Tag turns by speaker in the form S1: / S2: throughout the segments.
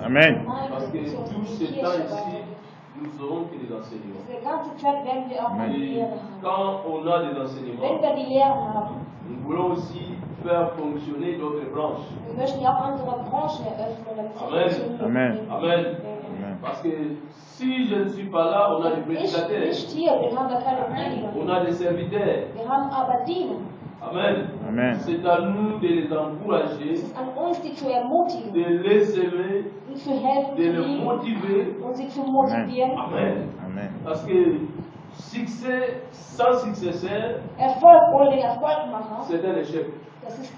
S1: Amen.
S2: Parce que tout ce temps ici, nous aurons que des enseignements.
S3: Die ganze Zeit werden wir auch eine
S2: Et
S3: Lehre haben.
S2: quand on a des
S3: Wenn
S2: enseignements,
S3: wir die Lehren haben,
S2: nous voulons aussi faire fonctionner d'autres branches.
S3: wir möchten ja auch andere Branchen eröffnen, damit sie
S2: Amen.
S3: funktionieren.
S1: Amen.
S2: Amen.
S1: Amen.
S2: Parce que si je ne suis pas là, on a des
S3: Ich
S2: prédicateurs,
S3: nicht hier, wir haben da keine Prediger.
S2: on a des serviteurs.
S3: Wir haben aber Diener.
S2: Amen.
S1: Amen.
S2: C'est à nous de les
S3: Es
S2: encourager,
S3: ist an uns, die zu ermutigen,
S2: de les aimer,
S3: ihnen zu helfen,
S2: de
S3: zu
S2: les
S3: lieben
S2: motiver.
S3: und sie zu motivieren.
S2: Amen.
S1: Amen.
S2: Parce que succès sans successeur,
S3: Erfolg ohne den Erfolgmacher,
S2: c'est un échec.
S3: das ist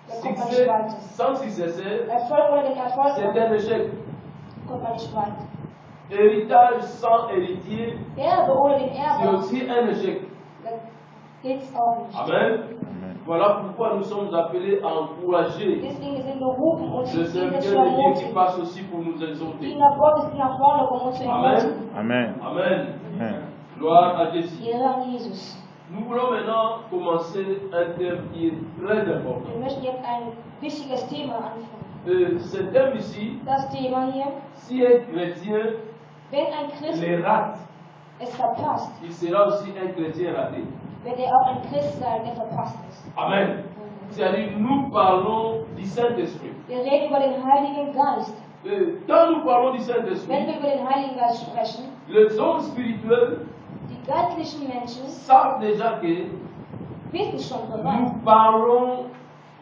S3: da kommt man nicht
S2: Succès
S3: weiter.
S2: sans successeur,
S3: Erfolg ohne den
S2: c'est
S3: Erfolgmacher,
S2: un échec.
S3: kommt man nicht weiter.
S2: Héritage sans héritier,
S3: Erbe ohne den
S2: c'est
S3: Erbe,
S2: aussi un échec.
S3: da geht's auch nicht.
S2: Amen.
S1: Amen.
S2: Voilà pourquoi nous sommes appelés à encourager
S3: Deswegen sind wir berufen, uns
S2: le
S3: Diener zu
S2: serviteur de Dieu qui
S3: ermutigen.
S2: passe aussi pour nous exhorter.
S3: Diener Gottes, die nach vorne kommen, uns zu ermutigen.
S1: Amen.
S2: Amen.
S1: Amen.
S2: Gloire à Jésus.
S3: Ehre an Jesus.
S2: Nous voulons maintenant commencer un thème qui est très important.
S3: Wir möchten jetzt ein wichtiges Thema anfangen.
S2: Ce thème ici,
S3: Das Thema hier,
S2: si un chrétien
S3: wenn ein Christ
S2: les rate,
S3: es verpasst,
S2: il sera aussi un chrétien raté.
S3: wird er auch ein Christ sein, der verpasst ist.
S2: Amen. C'est-à-dire, nous parlons du Saint-Esprit.
S3: Wir reden über den Heiligen Geist.
S2: Quand nous parlons du
S3: Wenn
S2: Saint-Esprit,
S3: wir über den Heiligen Geist sprechen,
S2: les hommes spirituels
S3: die geistlichen Menschen
S2: savent déjà que
S3: wissen schon bereits,
S2: nous parlons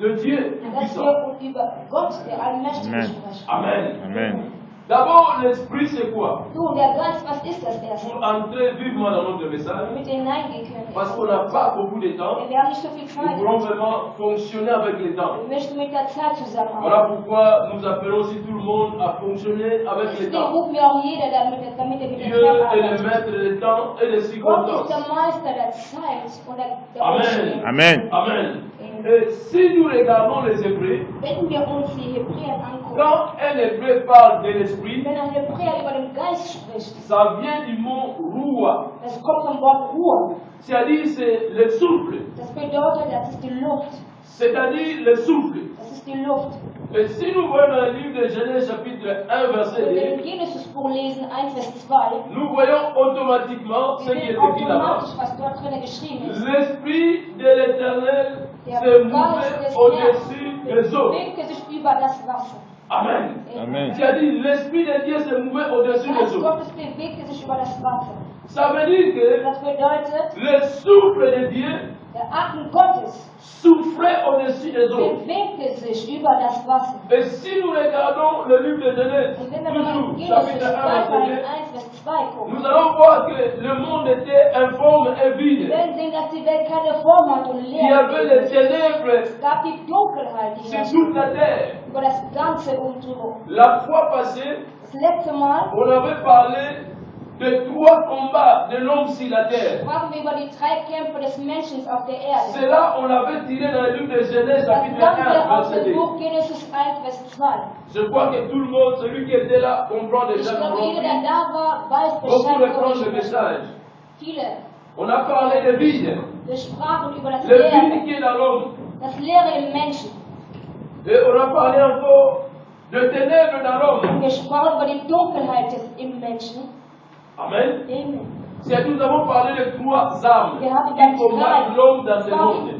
S2: de Dieu
S3: dass
S2: tout-puissant.
S3: wir über Gott, der Allmächtige,
S1: Amen.
S3: sprechen.
S2: Amen.
S1: Amen.
S2: D'abord, l'Esprit, c'est quoi?
S3: Du, der Geist, was ist das erste?
S2: Pour entrer vivement dans notre message,
S3: Damit wir hineingehen können.
S2: parce qu'on n'a pas beaucoup de temps,
S3: Denn wir haben nicht so viel
S2: nous
S3: Zeit.
S2: voulons vraiment fonctionner avec les temps.
S3: Wir möchten mit der Zeit zusammenarbeiten.
S2: Voilà pourquoi nous appelons aussi tout le monde à fonctionner avec les
S3: Deswegen
S2: temps.
S3: rufen wir auch jeder, damit er mit der
S2: Dieu
S3: Zeit
S2: est le
S3: arbeitet.
S2: maître des temps et des
S3: Gott ist
S2: circonstances.
S3: der Meister der Zeit und der
S2: Amen.
S3: Umstände.
S1: Amen.
S2: Amen. Et si nous regardons les Hébreux,
S3: Wenn wir uns die Hebräer angucken,
S2: quand un Hébreu parle de l'Esprit,
S3: wenn ein Hebräer über den Geist spricht,
S2: ça vient du mot roua.
S3: das kommt vom Wort Ruhe.
S2: C'est-à-dire, c'est le souffle.
S3: Das bedeutet, das ist die Luft.
S2: C'est-à-dire le souffle.
S3: Das ist die Luft.
S2: Et si nous voyons dans le livre de Genèse chapitre 1 verset
S3: Wenn wir
S2: 2,
S3: in Genesis-Buch lesen, 1 Vers 2,
S2: nous voyons automatiquement ce
S3: wir
S2: qui est
S3: sehen
S2: écrit là-bas.
S3: automatisch, was dort drin geschrieben ist.
S2: L'Esprit de l'Éternel
S3: Der
S2: se
S3: Geist
S2: mouvait
S3: des
S2: au-dessus des eaux.
S3: Herrn bewegte sich über das Wasser.
S2: Amen.
S1: Amen.
S2: C'est-à-dire, l'Esprit de Dieu se mouvait au-dessus
S3: Der
S2: des
S3: Geist
S2: eaux.
S3: Gottes bewegte sich über das Wasser.
S2: Ça veut dire que
S3: Das bedeutet,
S2: le souffle de Dieu
S3: der Atem Gottes
S2: soufflait au-dessus des eaux.
S3: bewegte sich über das Wasser.
S2: Et si nous regardons le livre de Genèse,
S3: Und wenn wir mal in
S2: toujours,
S3: Genesis
S2: chapitre 1,
S3: 2,
S2: verset 2,
S3: 1 Vers 2 gucken,
S2: nous allons voir que le monde était informe et
S3: wir
S2: vide.
S3: werden sehen, dass die Welt keine Form hat und
S2: Il y
S3: leer
S2: avait les
S3: ist.
S2: ténèbres
S3: Es gab die Dunkelheit, die
S2: sur
S3: herrschte
S2: toute la terre.
S3: über das ganze Umdrücken.
S2: La fois passée,
S3: Das letzte Mal
S2: on avait parlé de 3 combats de l'homme sur la terre.
S3: sprachen wir über die 3 Kämpfe des Menschen auf der Erde.
S2: Cela, on l'avait tiré dans le livre de Genèse,
S3: Das
S2: chapitre
S3: haben
S2: 1,
S3: wir aus
S2: verset
S3: dem
S2: 2.
S3: Buch Genesis 1 Vers 2.
S2: Je crois que tout le monde, celui qui était là, comprend
S3: Ich
S2: déjà
S3: glaube, jeder, der
S2: compris.
S3: da war, weiß
S2: Beaucoup
S3: Bescheid.
S2: reprennent le
S3: worüber ich spreche.
S2: message.
S3: Viele.
S2: On a parlé de vide.
S3: Wir sprachen über das
S2: Le vide
S3: Leere,
S2: qui est dans l'homme.
S3: das Leere im Menschen.
S2: Et on a parlé encore de ténèbres dans l'homme.
S3: Und wir sprachen über die Dunkelheit im Menschen.
S2: Amen.
S3: Amen.
S2: C'est nous avons parlé de 3 âmes
S3: Wir haben
S2: qui
S3: über
S2: combattent
S3: 3
S2: l'homme dans ce
S3: Waffen
S2: monde.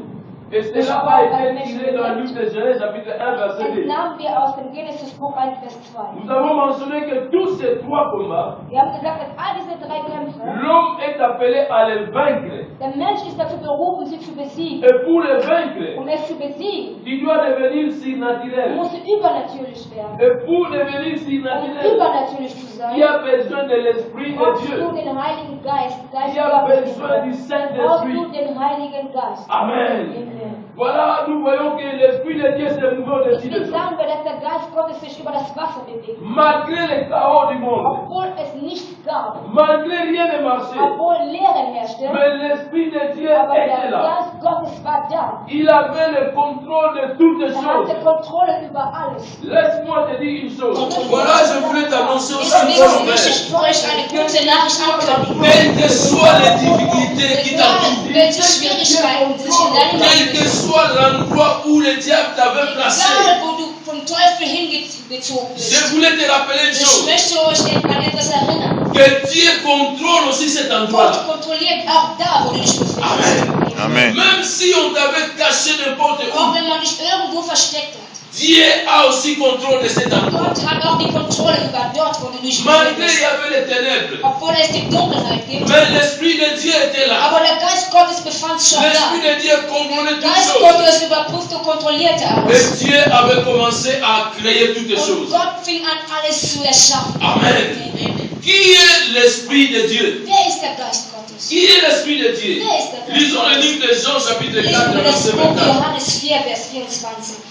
S2: Et cela a été tiré dans le livre de Genèse, chapitre 1, verset 2.
S3: Entnahmen wir aus dem Genesis-Buch 1 Vers 2.
S2: Nous avons mentionné que tous ces 3 combats,
S3: Wir haben gesagt, dass all diese 3 Kämpfe,
S2: l'homme est appelé à les vaincre.
S3: der Mensch ist dazu berufen, sie zu besiegen.
S2: Et pour les vaincre,
S3: Um es zu besiegen,
S2: il doit devenir surnaturel.
S3: muss sie übernatürlich werden.
S2: Et pour devenir
S3: Um
S2: surnaturel,
S3: übernatürlich zu sein,
S2: il y a besoin de l'Esprit de
S3: brauchst
S2: Dieu.
S3: du den Heiligen Geist,
S2: Il y a besoin du
S3: brauchst
S2: Saint-Esprit.
S3: du den Heiligen Geist.
S2: Amen.
S3: Amen.
S2: Voilà, nous voyons que l'Esprit de Dieu s'est mouvé au-dessus
S3: Deswegen
S2: des eaux.
S3: sagen wir, dass der Geist Gottes sich über das Wasser bewegt.
S2: Malgré le chaos du monde,
S3: Obwohl es nichts gab,
S2: malgré rien ne marchait,
S3: obwohl Leere herrschte,
S2: mais l'Esprit de Dieu
S3: aber
S2: était
S3: der
S2: là.
S3: Geist Gottes war da.
S2: Il avait le contrôle de toutes les
S3: Er
S2: choses.
S3: hatte Kontrolle über alles.
S2: Laisse-moi te dire une chose.
S4: Voilà, je voulais t'annoncer aussi
S5: Deswegen
S4: une
S5: möchte ich euch eine gute Nachricht ankündigen.
S4: Quelles que soient les difficultés qui t'entourent,
S5: Welche Schwierigkeiten sich in deinem
S4: quel
S5: Leben
S4: que soit l'endroit où le diable t'avait placé,
S5: egal wo du von Teufel hingezogen bist.
S4: Je voulais te rappeler une
S5: Ich
S4: chose.
S5: möchte euch an etwas erinnern.
S4: Que Dieu contrôle aussi cet endroit-là.
S5: Gott kontrolliert auch da, wo du dich befindest.
S4: Amen.
S1: Amen.
S4: Même si on t'avait caché n'importe
S5: Auch
S4: où,
S5: wenn man dich irgendwo versteckt hat.
S4: Dieu a aussi contrôle de cet endroit.
S5: Gott hat auch die Kontrolle über dort, wo du dich
S4: Malgré il
S5: befindest.
S4: y avait les ténèbres,
S5: Obwohl es die Dunkelheit gibt.
S4: mais l'Esprit de Dieu était là.
S5: Aber der Geist Gottes befand sich schon
S4: L'Esprit
S5: da.
S4: de Dieu contrôlait
S5: Der
S4: toutes
S5: Geist
S4: choses.
S5: Gottes überprüfte und kontrollierte
S4: Et
S5: alles.
S4: Dieu avait commencé à créer toutes les
S5: Und
S4: choses.
S5: Gott fing an, alles zu erschaffen.
S4: Amen. Qui est l'Esprit de Dieu?
S5: Wer ist der Geist Gottes?
S4: Qui est l'Esprit de Dieu?
S5: Wer ist der Geist
S4: Lisons le
S5: Gottes?
S4: livre de Jean, chapitre 4,
S5: Lesen wir das
S4: verset
S5: Buch
S4: 24.
S5: Johannes 4, Vers 24.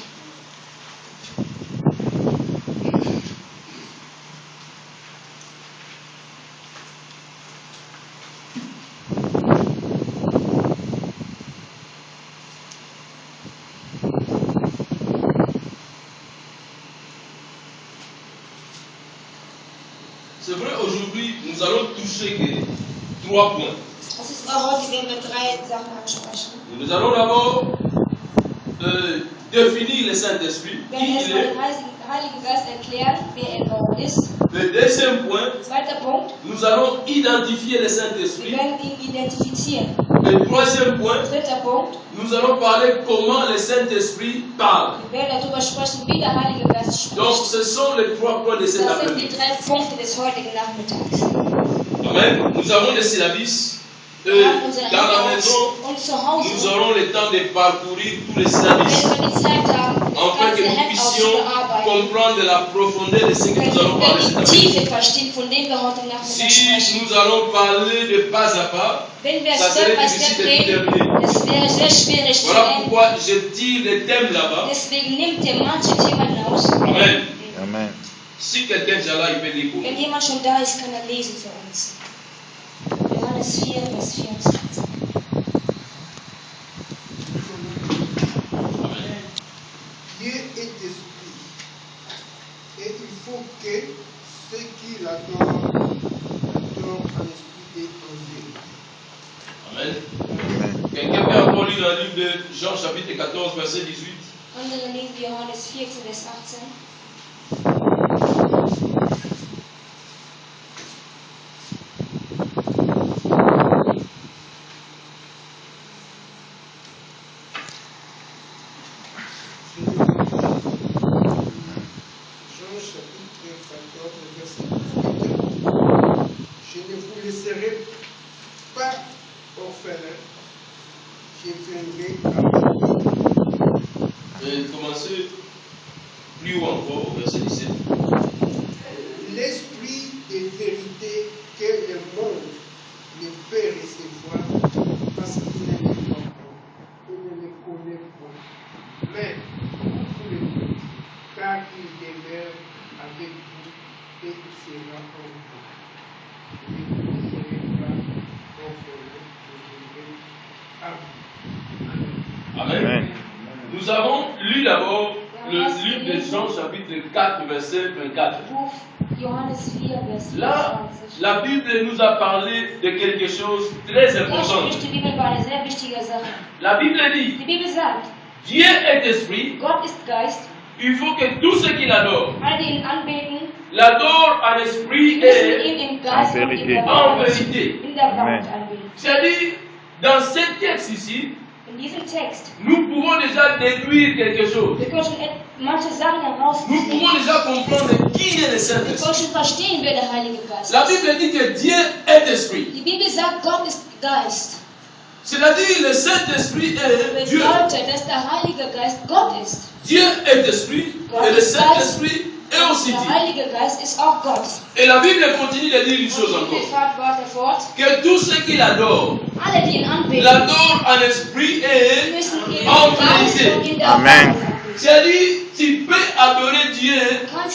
S4: C'est vrai, aujourd'hui, nous allons toucher que 3 points.
S5: Das ist heute, werden wir 3 Sachen ansprechen.
S4: Nous allons d'abord définir le Saint-Esprit,
S5: Wir
S4: qui
S5: werden
S4: il
S5: erstmal
S4: est.
S5: den Heiligen Geist erklären, wer er überhaupt ist.
S4: Le deuxième point,
S5: Zweiter Punkt,
S4: nous allons identifier le
S5: wir
S4: Saint-Esprit.
S5: werden ihn identifizieren.
S4: Le troisième point,
S5: Dritter Punkt,
S4: nous allons parler comment le Saint-Esprit parle.
S5: wir werden darüber sprechen, wie der Heilige Geist
S4: Donc,
S5: spricht.
S4: ce sont les 3 points de cet
S5: Das sind die
S4: après-midi.
S5: 3 Punkte des heutigen Nachmittags.
S4: Amen. Nous avons des syllabus.
S5: Wir haben unsere
S4: Dans la
S5: Hände
S4: maison,
S5: und zu Hause,
S4: nous aurons le temps de parcourir tous les syllabus
S5: wenn wir die Zeit haben,
S4: afin
S5: ganze
S4: que nous
S5: Hemd
S4: puissions
S5: auszuarbeiten.
S4: comprendre la profondeur de ce que nous allons parler cet
S5: Wenn wir die
S4: après-midi.
S5: Tiefe verstehen, von dem wir heute Nachmittag
S4: Si
S5: sprechen.
S4: nous allons parler de pas à pas,
S5: Wenn wir
S4: ça
S5: Step
S4: serait
S5: by
S4: difficile
S5: Step
S4: de tout
S5: gehen,
S4: terminer.
S5: es wäre sehr schwierig zu
S4: Voilà
S5: enden.
S4: pourquoi je tire les thèmes là-bas.
S5: Deswegen nimmt ihr manche Themen raus.
S4: Amen.
S1: Amen.
S4: Si quelqu'un est là, il peut lire pour
S5: Wenn
S4: nous.
S5: jemand schon da ist, kann er lesen für uns. Johannes 4, Vers 24.
S6: Dieu est esprit, et il faut que ceux qui l'adorent en esprit et en vérité.
S4: Amen.
S1: Amen.
S4: Quelqu'un peut encore lire dans le livre de Jean, chapitre 14, verset 18.
S5: Andere lesen Johannes 14, Vers 18.
S6: Jean chapitre 14, verset 18. Je ne vous laisserai pas orphelins, je viendrai avec vous.
S4: Je vais commencer plus haut encore, au verset 17.
S6: L'esprit de vérité que le monde ne peut recevoir parce qu'il ne le voit pas et ne le connaît pas. Mais vous le connaissez, car il demeure avec vous et il sera en vous. Ne vous laisserez pas orphelins, je viendrai à vous.
S4: Amen.
S1: Amen.
S4: Nous avons lu d'abord le livre de Jean, chapitre 4, verset 24.
S5: Buch Johannes 4, Vers
S4: Là,
S5: 24.
S4: la Bible nous a parlé de quelque chose de très
S5: Da
S4: important.
S5: spricht die Bibel über eine sehr wichtige Sache.
S4: La Bible dit,
S5: Die Bibel sagt,
S4: Dieu est esprit,
S5: Gott ist Geist.
S4: il faut que tous ceux qui l'adorent,
S5: Alle, die ihn anbeten,
S4: l'adorent en esprit
S5: müssen
S4: et
S5: ihn im Geist
S1: En
S5: und in
S1: vérité.
S5: der
S4: en
S5: Wahrheit,
S4: vérité.
S5: in der Wahrheit
S1: Amen.
S5: anbeten.
S4: C'est-à-dire, dans ce texte ici,
S5: In diesem Text,
S4: nous pouvons déjà déduire quelque chose.
S5: wir können schon manche Sachen
S4: Nous
S5: herausfinden.
S4: pouvons déjà comprendre qui est le
S5: Wir
S4: Saint-Esprit.
S5: können schon verstehen, wer der Heilige Geist
S4: La
S5: ist.
S4: Bible dit que Dieu est esprit.
S5: Die Bibel sagt, Gott ist Geist.
S4: C'est-à-dire, le Saint-Esprit est Dieu.
S5: Bedeutet, dass der Heilige Geist Gott ist.
S4: Dieu est esprit et le Saint-Esprit est aussi
S5: Der
S4: Dieu.
S5: Heilige Geist ist auch Gott.
S4: Et la Bible continue de dire une chose
S5: Und die Bibel
S4: encore.
S5: fährt weiter fort.
S4: Que tous ceux qui l'adorent,
S5: Alle, die ihn anbeten,
S4: l'adorent en esprit et
S5: müssen ihn
S4: en
S5: im Geist
S4: vérité.
S5: und in der
S1: Amen.
S5: Wahrheit anbeten.
S4: C'est-à-dire, tu peux adorer Dieu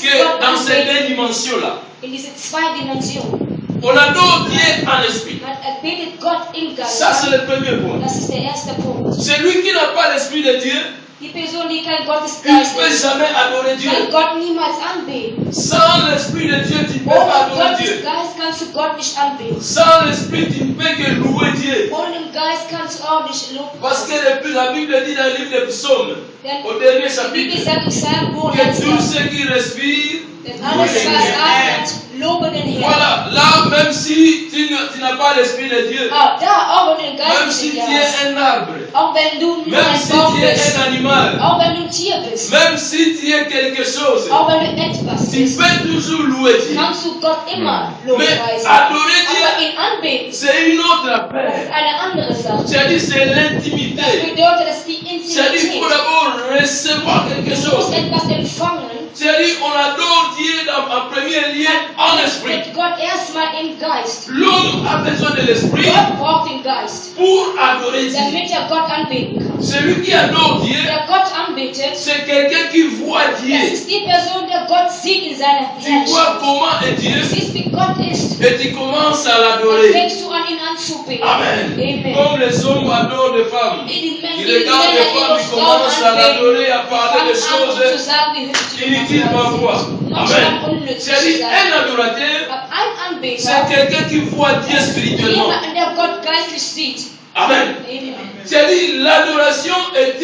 S4: que dans ces deux dimensions-là.
S5: In diese 2 Dimensionen.
S4: On adore Dieu en esprit.
S5: Man erbetet Gott im Geist.
S4: Ça, c'est le premier point.
S5: Das ist der erste Punkt.
S4: Celui qui n'a pas l'esprit de Dieu,
S5: Die Person, die kein
S4: il ne
S5: Gottesgeist
S4: peut
S5: ist,
S4: jamais adorer Dieu.
S5: kann Gott niemals anbeten.
S4: Sans l'esprit de Dieu, tu ne peux
S5: Ohne
S4: pas adorer
S5: Gottes
S4: Dieu.
S5: Geist kannst du Gott nicht anbeten.
S4: Sans l'esprit, tu ne peux que louer Dieu.
S5: Ohne den Geist kannst du auch nicht loben.
S4: Parce que la Bible dit dans le livre des psaumes,
S5: Denn
S4: au dernier
S5: die Bibel
S4: chapitre,
S5: sagt im Psalm
S4: que tous
S5: 100,
S4: ceux qui respirent,
S5: denn alles, was atmet, loben den Herrn.
S4: voilà, là, même si tu n'as pas l'esprit de Dieu,
S5: Auch da, auch wenn du den
S4: même
S5: Geist
S4: si
S5: nicht
S4: tu
S5: hast,
S4: es un arbre,
S5: auch wenn du nur
S4: même
S5: ein
S4: si
S5: Baum
S4: tu es
S5: bist,
S4: un animal,
S5: auch wenn du ein Tier bist,
S4: même si tu es quelque chose,
S5: auch wenn du etwas
S4: tu
S5: bist,
S4: peux toujours louer Dieu.
S5: kannst du Gott immer
S4: Mais
S5: lobpreisen.
S4: adorer
S5: Aber
S4: Dieu,
S5: ihn anbeten,
S4: c'est une autre
S5: das
S4: affaire.
S5: ist eine andere Sache.
S4: C'est-à-dire, c'est
S5: Das
S4: l'intimité.
S5: bedeutet, dass die
S4: C'est-à-dire, il faut
S5: Intimität.
S4: d'abord recevoir quelque
S5: Du musst
S4: chose.
S5: etwas empfangen.
S4: C'est-à-dire, on adore Dieu en premier lieu en esprit.
S5: Mit Gott erstmal im Geist.
S4: L'homme a besoin de l'esprit
S5: Gott braucht den Geist,
S4: pour adorer Dieu.
S5: damit er Gott anbeten kann.
S4: Celui qui adore Dieu,
S5: Der Gott anbetet,
S4: c'est quelqu'un qui voit
S5: das
S4: Dieu.
S5: ist die Person, der Gott sieht in seiner
S4: Tu vois
S5: Herrlichkeit.
S4: comment est
S5: Du
S4: Dieu
S5: siehst, wie Gott ist.
S4: et tu commences à
S5: Dann
S4: l'adorer.
S5: fängst du an, ihn anzubeten.
S4: Amen.
S5: Amen.
S4: Comme les hommes adorent les femmes.
S5: Wie die Männer,
S4: Ils
S5: die
S4: regardent
S5: Männer
S4: les femmes,
S5: ihre
S4: ils
S5: Frauen
S4: commencent à
S5: anbeten,
S4: l'adorer, à parler
S5: fangen
S4: des
S5: an, um zu
S4: choses
S5: sagen, wie hübsch die
S4: inutiles
S5: Frauen
S4: parfois.
S5: sind. Manchmal
S4: Amen.
S5: unnützig zu
S4: C'est-à-dire,
S5: sein.
S4: un adorateur,
S5: Aber ein Anbeter,
S4: c'est quelqu'un qui voit Dieu spirituellement.
S5: jemand, der Gott geistlich sieht.
S4: Amen.
S5: Amen.
S4: C'est-à-dire, l'adoration est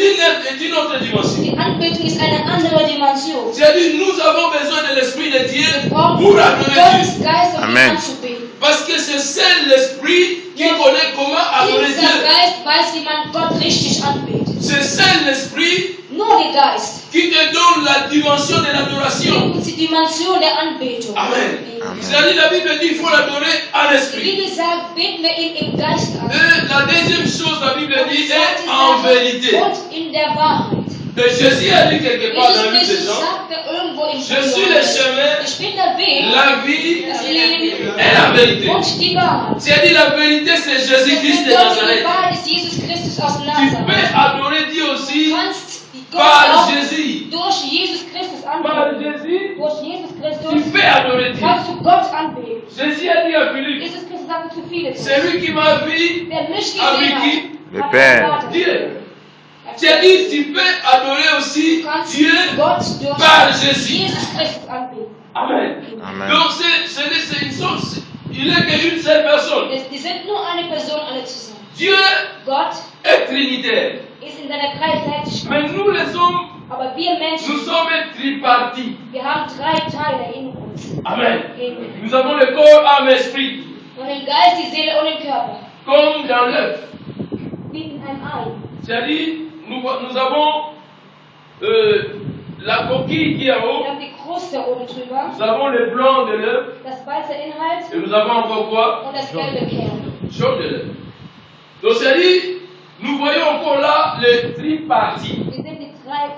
S4: une autre dimension.
S5: Die Anbetung ist eine andere Dimension.
S4: C'est-à-dire, nous avons besoin de l'esprit de Dieu
S5: Wir brauchen
S4: pour adorer Dieu.
S5: Gottes Geist, um ihn
S1: Amen.
S5: anzubeten.
S4: Parce que c'est seul l'esprit qui connaît comment adorer
S5: Dieser
S4: Dieu.
S5: Geist weiß, wie man Gott richtig anbetet.
S4: C'est seul l'esprit
S5: Nur der Geist
S4: qui te donne la dimension de l'adoration.
S5: gibt uns die Dimension der Anbetung.
S4: Amen.
S5: Amen.
S4: C'est-à-dire, la Bible dit qu'il faut l'adorer en
S5: Die
S4: esprit.
S5: Bibel sagt, beten wir ihn im Geist an.
S4: Et la deuxième chose, la Bible
S5: Und
S4: dit,
S5: die zweite
S4: est en
S5: Sache,
S4: vérité.
S5: und in der Wahrheit.
S4: Et Jésus a dit quelque part dans
S5: Jesus
S4: le livre des
S5: Christus
S4: Jean,
S5: sagte irgendwo im
S4: je suis le chemin,
S5: ich bin der Weg,
S4: la vie
S5: das Leben
S4: et la vérité.
S5: und die Wahrheit.
S4: C'est-à-dire, la vérité, c'est
S5: Das
S4: Jésus-Christ de
S5: bedeutet, die
S4: Nazareth.
S5: Wahrheit ist Jesus Christus aus
S4: Tu
S5: Nazareth.
S4: peux adorer Dieu aussi
S5: Du kannst Gott
S4: par
S5: auch
S4: Jésus.
S5: durch Jesus Christus
S4: Par
S5: anbeten.
S4: Jésus,
S5: Durch Jesus
S4: tu
S5: Christus
S4: peux adorer Dieu.
S5: kannst du Gott anbeten.
S4: Jésus a dit à Philippe,
S5: Jesus Christus sagte zu viele.
S4: c'est lui qui m'a vu
S5: Wer mich
S4: avec
S5: gesehen
S4: qui
S5: hat,
S1: Le
S5: hat
S1: Père.
S5: den Vater.
S4: Dieu. C'est-à-dire, tu peux adorer aussi
S5: Du kannst
S4: Dieu
S5: Gott durch
S4: par Jésus.
S5: Jesus Christus anbeten.
S4: Amen.
S1: Amen.
S4: Donc, c'est une source. Il n'est qu'une seule personne.
S5: Die sind nur eine Person, alle zusammen.
S4: Dieu
S5: Gott
S4: est trinitaire.
S5: ist in seiner Dreifaltigkeit.
S4: Mais nous, les hommes,
S5: Aber wir
S4: nous
S5: Menschen,
S4: sommes tripartis.
S5: wir haben drei Teile in uns.
S4: Amen.
S5: Amen.
S4: Nous avons le corps, âme, esprit.
S5: Und den Geist, die Seele und den Körper.
S4: Comme dans l'œuf.
S5: Wie in einem Ei.
S4: C'est-à-dire, nous avons la coquille qui est en
S5: Wir
S4: haut.
S5: haben die Kruste oben drüber,
S4: Nous avons le blanc de l'œuf.
S5: das weiße Inhalt
S4: Et nous avons encore quoi?
S5: und das gelbe Kern.
S4: Jaune de l'œuf. Donc, c'est-à-dire, nous voyons encore là les tripartis.
S5: Wir sind die drei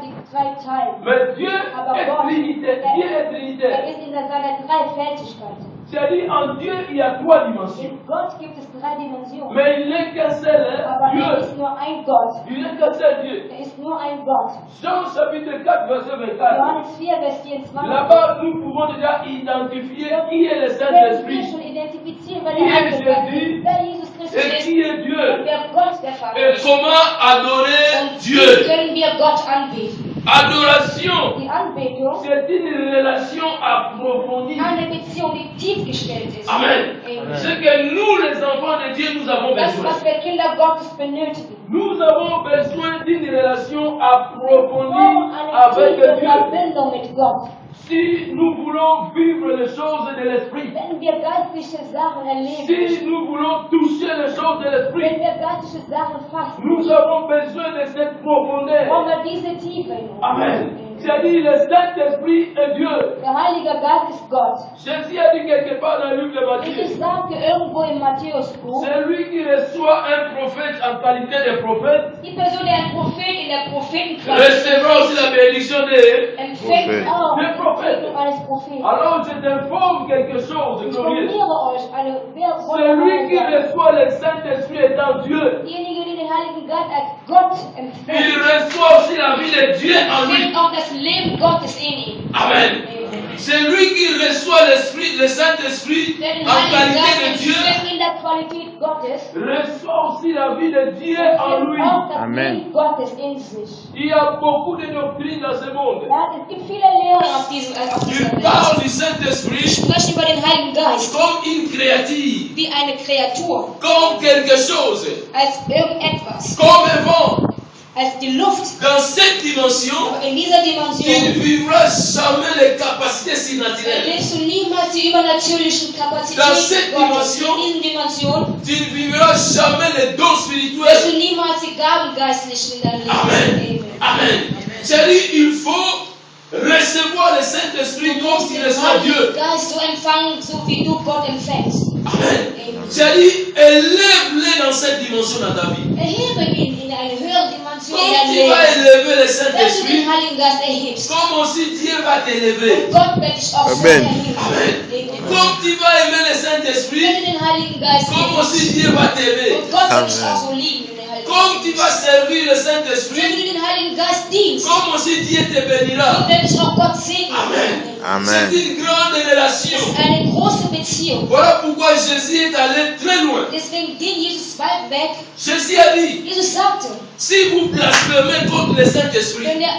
S5: Teile.
S4: Mais Dieu
S5: Aber
S4: est
S5: Gott,
S4: trinitaire. Dieu est trinitaire.
S5: ist in seiner Dreifältigkeit.
S4: C'est-à-dire, en Dieu, il y a trois dimensions.
S5: In Gott gibt es drei Dimensionen.
S4: Mais il n'est qu'un seul
S5: Aber
S4: Dieu.
S5: er ist nur ein Gott.
S4: Il n'est qu'un seul Dieu.
S5: Er ist nur ein Gott.
S4: Jean chapitre 4, verset 24.
S5: Johannes 4, Vers 24.
S4: Là-bas, nous pouvons déjà identifier qui est le
S5: Können wir
S4: Saint-Esprit
S5: schon identifizieren, wer
S4: Qui
S5: der
S4: est
S5: Heilige Geist
S4: Jésus?
S5: ist, wer Jesus Christus
S4: et
S5: ist
S4: qui est Dieu.
S5: und wer Gott der Vater
S4: Et
S5: ist.
S4: comment adorer
S5: Und wie
S4: Dieu.
S5: können wir Gott anbeten?
S4: Adoration,
S5: Die Anbetung
S4: c'est une relation approfondie.
S5: eine Beziehung, die tiefgestellt ist.
S4: Amen.
S5: Amen.
S4: Ce que nous, les enfants de Dieu, nous avons
S5: Das,
S4: besoin.
S5: was wir Kinder Gottes benötigen.
S4: Nous avons besoin d'une relation
S5: Wir
S4: approfondie
S5: brauchen eine
S4: avec
S5: tiefe
S4: Dieu.
S5: Verbindung mit Gott.
S4: Si nous voulons vivre les choses de l'esprit,
S5: Wenn wir geistliche Sachen erleben,
S4: si nous voulons toucher les choses de
S5: wenn
S4: l'esprit,
S5: wir geistliche Sachen fassen,
S4: nous avons besoin de cette profondeur.
S5: brauchen wir diese Tiefe in uns.
S4: Amen. C'est-à-dire le Saint-Esprit est Dieu.
S5: Der Heilige Geist ist Gott.
S4: Jésus a dit quelque part dans le livre de Matthieu,
S5: Jesus sagte irgendwo im Matthäusbuch,
S4: c'est lui qui reçoit un prophète en qualité de prophète,
S5: die Person, die ein Prophet in der Prophetenkraft
S4: recevra aussi la bénédiction de...
S5: empfängt
S1: Prophet.
S5: auch
S4: Der
S5: die
S4: Prophet.
S5: Segnung eines Propheten.
S4: Alors je t'informe quelque chose de
S5: Ich
S4: glorieux.
S5: informiere euch eine
S4: Celui qui
S5: wertvolle
S4: reçoit le Saint-Esprit étant Dieu,
S5: Diejenigen, die den Heiligen Geist als Gott
S4: il
S5: empfängt,
S4: reçoit aussi la vie de Dieu en lui.
S5: empfängt auch das Leben Gottes in ihm.
S4: Amen.
S5: Amen.
S4: C'est lui qui reçoit l'Esprit, le Saint-Esprit
S3: Der den
S4: en
S3: Heiligen Geist
S4: qualité de Dieu.
S3: empfängt in der Qualität Gottes.
S2: reçoit aussi la vie de Dieu en lui.
S3: Auch das
S1: Amen.
S3: Leben Gottes in sich.
S2: Il y a beaucoup de doctrines dans ce monde.
S3: Ja, es gibt viele Lehren
S5: Auf diesem
S4: Il
S5: Welt.
S4: parle du Saint-Esprit
S5: Sprechen über den Heiligen Geist
S4: comme une créature,
S5: wie eine Kreatur,
S4: comme quelque chose,
S5: als irgendetwas,
S4: comme un vent.
S5: als die Luft.
S4: Dans cette dimension,
S5: Aber in dieser
S4: tu ne
S5: Dimension
S4: vivras jamais les capacités surnaturelles.
S5: erlebst du niemals die übernatürlichen
S4: Dans cette
S5: Kapazitäten Gottes.
S4: dimension,
S5: In diesen Dimensionen
S4: Tu ne vivras jamais les dons
S5: wirst
S4: spirituels.
S5: du niemals die Gaben geistlichen in deinem Leben
S4: Amen.
S5: erleben.
S4: Amen. C'est-à-dire, il faut recevoir le Saint-Esprit comme tu reçois Dieu.
S5: Geist so empfangen, so wie du Gott empfängst.
S4: Amen.
S5: Amen.
S4: C'est-à-dire, élève-les dans cette dimension dans ta vie.
S5: Erhebe ihn in eine höhere Dimension
S4: Comme
S5: in deinem
S4: tu vas
S5: Leben.
S4: élever le
S5: Dass du
S4: Saint-Esprit,
S5: den Heiligen Geist erhebst.
S4: comme aussi Dieu va t'élever.
S5: Und Gott wird dich auch so
S1: Amen.
S5: erheben. Amen.
S4: Comme tu vas aimer le
S5: Wenn
S4: Saint-Esprit,
S5: du den Heiligen Geist
S4: comme
S5: liebst,
S4: aussi Dieu va t'aimer.
S5: und Gott wird dich
S1: Amen.
S5: auch so lieben in den Heiligen
S4: Comme tu
S5: Geist.
S4: vas servir le
S5: Wenn
S4: Saint-Esprit,
S5: du den Heiligen Geist dienst,
S4: comme aussi Dieu te bénira.
S5: so wird dich auch Gott segnen.
S4: Amen.
S1: Amen.
S4: C'est une grande
S5: Das
S4: relation.
S5: ist eine große Beziehung.
S4: Voilà pourquoi Jésus est allé très loin.
S5: Deswegen ging Jesus weit weg.
S4: Jésus a dit,
S5: Jesus sagte,
S4: si vous blasphémez contre le Saint-Esprit,
S5: wenn der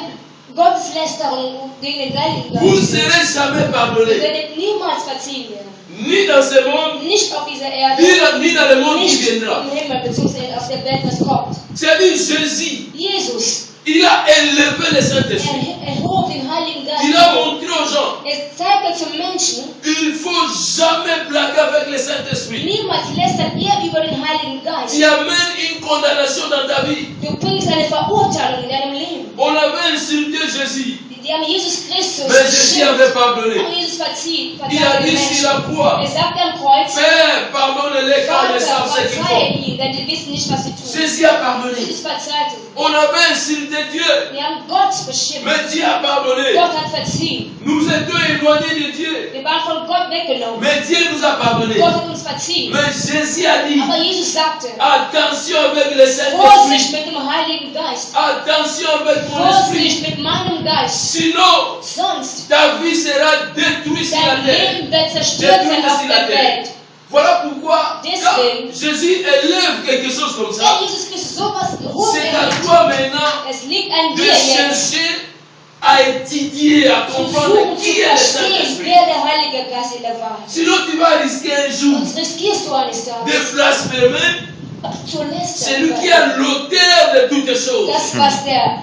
S5: Gotteslästerung gegen den Heiligen
S4: vous ne
S5: Geist
S4: serez jamais
S5: ihr
S4: pardonné.
S5: werdet niemals verziehen werden.
S4: Ni dans ce monde,
S5: Nicht auf dieser Erde,
S4: ni dans le monde qui
S5: nicht
S4: viendra.
S5: im Himmel, beziehungsweise auf der Welt, das kommt.
S4: C'est-à-dire Jésus,
S5: Jesus,
S4: il a élevé le Saint-Esprit.
S5: erhob den Heiligen
S4: Il a
S5: Geist.
S4: montré aux gens,
S5: Er zeigte zum Menschen,
S4: il ne faut jamais blaguer avec le Saint-Esprit.
S5: niemals lästert ihr über den Heiligen Geist.
S4: Il amène une condamnation dans ta vie.
S5: Du bringst eine Verurteilung in deinem Leben.
S4: On avait insulté Jésus,
S5: Die haben Jesus Christus
S4: mais Jésus
S5: beschimpft,
S4: avait pardonné.
S5: haben Jesus verziehen,
S4: Il a
S5: verzeiht den
S4: dit sur la
S5: Menschen.
S4: croix,
S5: Er sagt am Kreuz,
S4: Père, pardonne-les car ils ne savent
S5: Vater,
S4: ce qu'ils
S5: verzeihe
S4: font.
S5: ihnen, denn die wissen nicht, was sie tun.
S4: Jésus a pardonné.
S5: Jesus verzeihte sie.
S4: On avait insulté Dieu,
S5: Wir haben Gott beschimpft.
S4: mais Dieu a pardonné.
S5: Gott hat verziehen.
S4: Nous étions éloignés de Dieu,
S5: Wir waren von Gott weggenommen.
S4: mais Dieu nous a pardonné.
S5: Gott hat uns verziehen.
S4: Mais Jésus a dit,
S5: Aber Jesus sagte,
S4: attention avec le
S5: Vorsicht
S4: Saint-Esprit,
S5: mit dem Heiligen Geist.
S4: attention avec mon esprit,
S5: Vorsicht mit meinem Geist.
S4: sinon
S5: Sonst,
S4: ta vie sera détruite sur la
S5: dein
S4: terre.
S5: Leben wird zerstört sein auf der Welt.
S4: Voilà pourquoi quand
S5: Deswegen-
S4: Jésus élève quelque chose comme
S5: Wenn
S4: ça,
S5: Jesus Christus sowas gehoben
S4: c'est à
S5: hat,
S4: toi maintenant
S5: es liegt an
S4: de
S5: dir jetzt,
S4: chercher à étudier, à
S5: zu
S4: comprendre
S5: suchen, zu
S4: qui est le
S5: verstehen,
S4: Saint-Esprit.
S5: wer der Heilige Geist in der Wahrheit ist.
S4: Sinon tu vas risquer un jour
S5: Sonst riskierst du eines
S4: de
S5: Tages
S4: blasphémer
S5: zu
S4: celui qui
S5: lästern.
S4: est l'auteur de toutes choses,
S5: Das, was der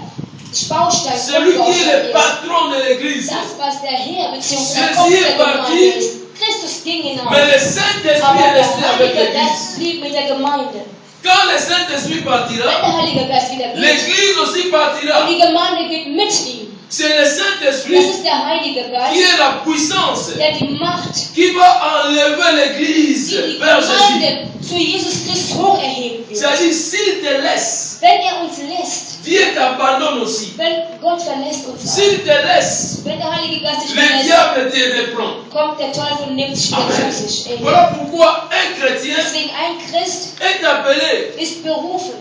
S5: Baustein
S4: celui qui est le
S5: ist,
S4: patron de l'église.
S5: das, was der Herr bzw.
S4: Jesus
S5: der Kopf der
S4: est parti,
S5: Gemeinde ist. Christus ging hinaus,
S4: Mais le Saint-Esprit
S5: aber
S4: est
S5: der
S4: resté avec
S5: Heilige
S4: l'église.
S5: Geist blieb mit der Gemeinde.
S4: Quand le Saint-Esprit
S5: Wenn
S4: partira,
S5: der Heilige Geist wieder geht
S4: l'église aussi
S5: und
S4: partira.
S5: die Gemeinde geht mit ihm,
S4: C'est le
S5: das
S4: Saint-Esprit
S5: ist der Heilige
S4: qui
S5: Geist,
S4: est la puissance
S5: der die Macht,
S4: qui va enlever l'église
S5: die
S4: vers Jésus.
S5: Gemeinde zu Jesus Christus hocherheben wird.
S4: C'est-à-dire, s'il te laisse,
S5: Wenn er uns lässt,
S4: Dieu t'abandonne aussi.
S5: wenn Gott verlässt uns auch,
S4: S'il te laisse,
S5: wenn der Heilige Geist dich
S4: le
S5: verlässt,
S4: diable te reprend.
S5: kommt der Teufel und nimmt sich wieder
S4: Amen.
S5: zu sich. Amen.
S4: Voilà pourquoi un chrétien
S5: Deswegen ein Christ
S4: est appelé
S5: ist berufen,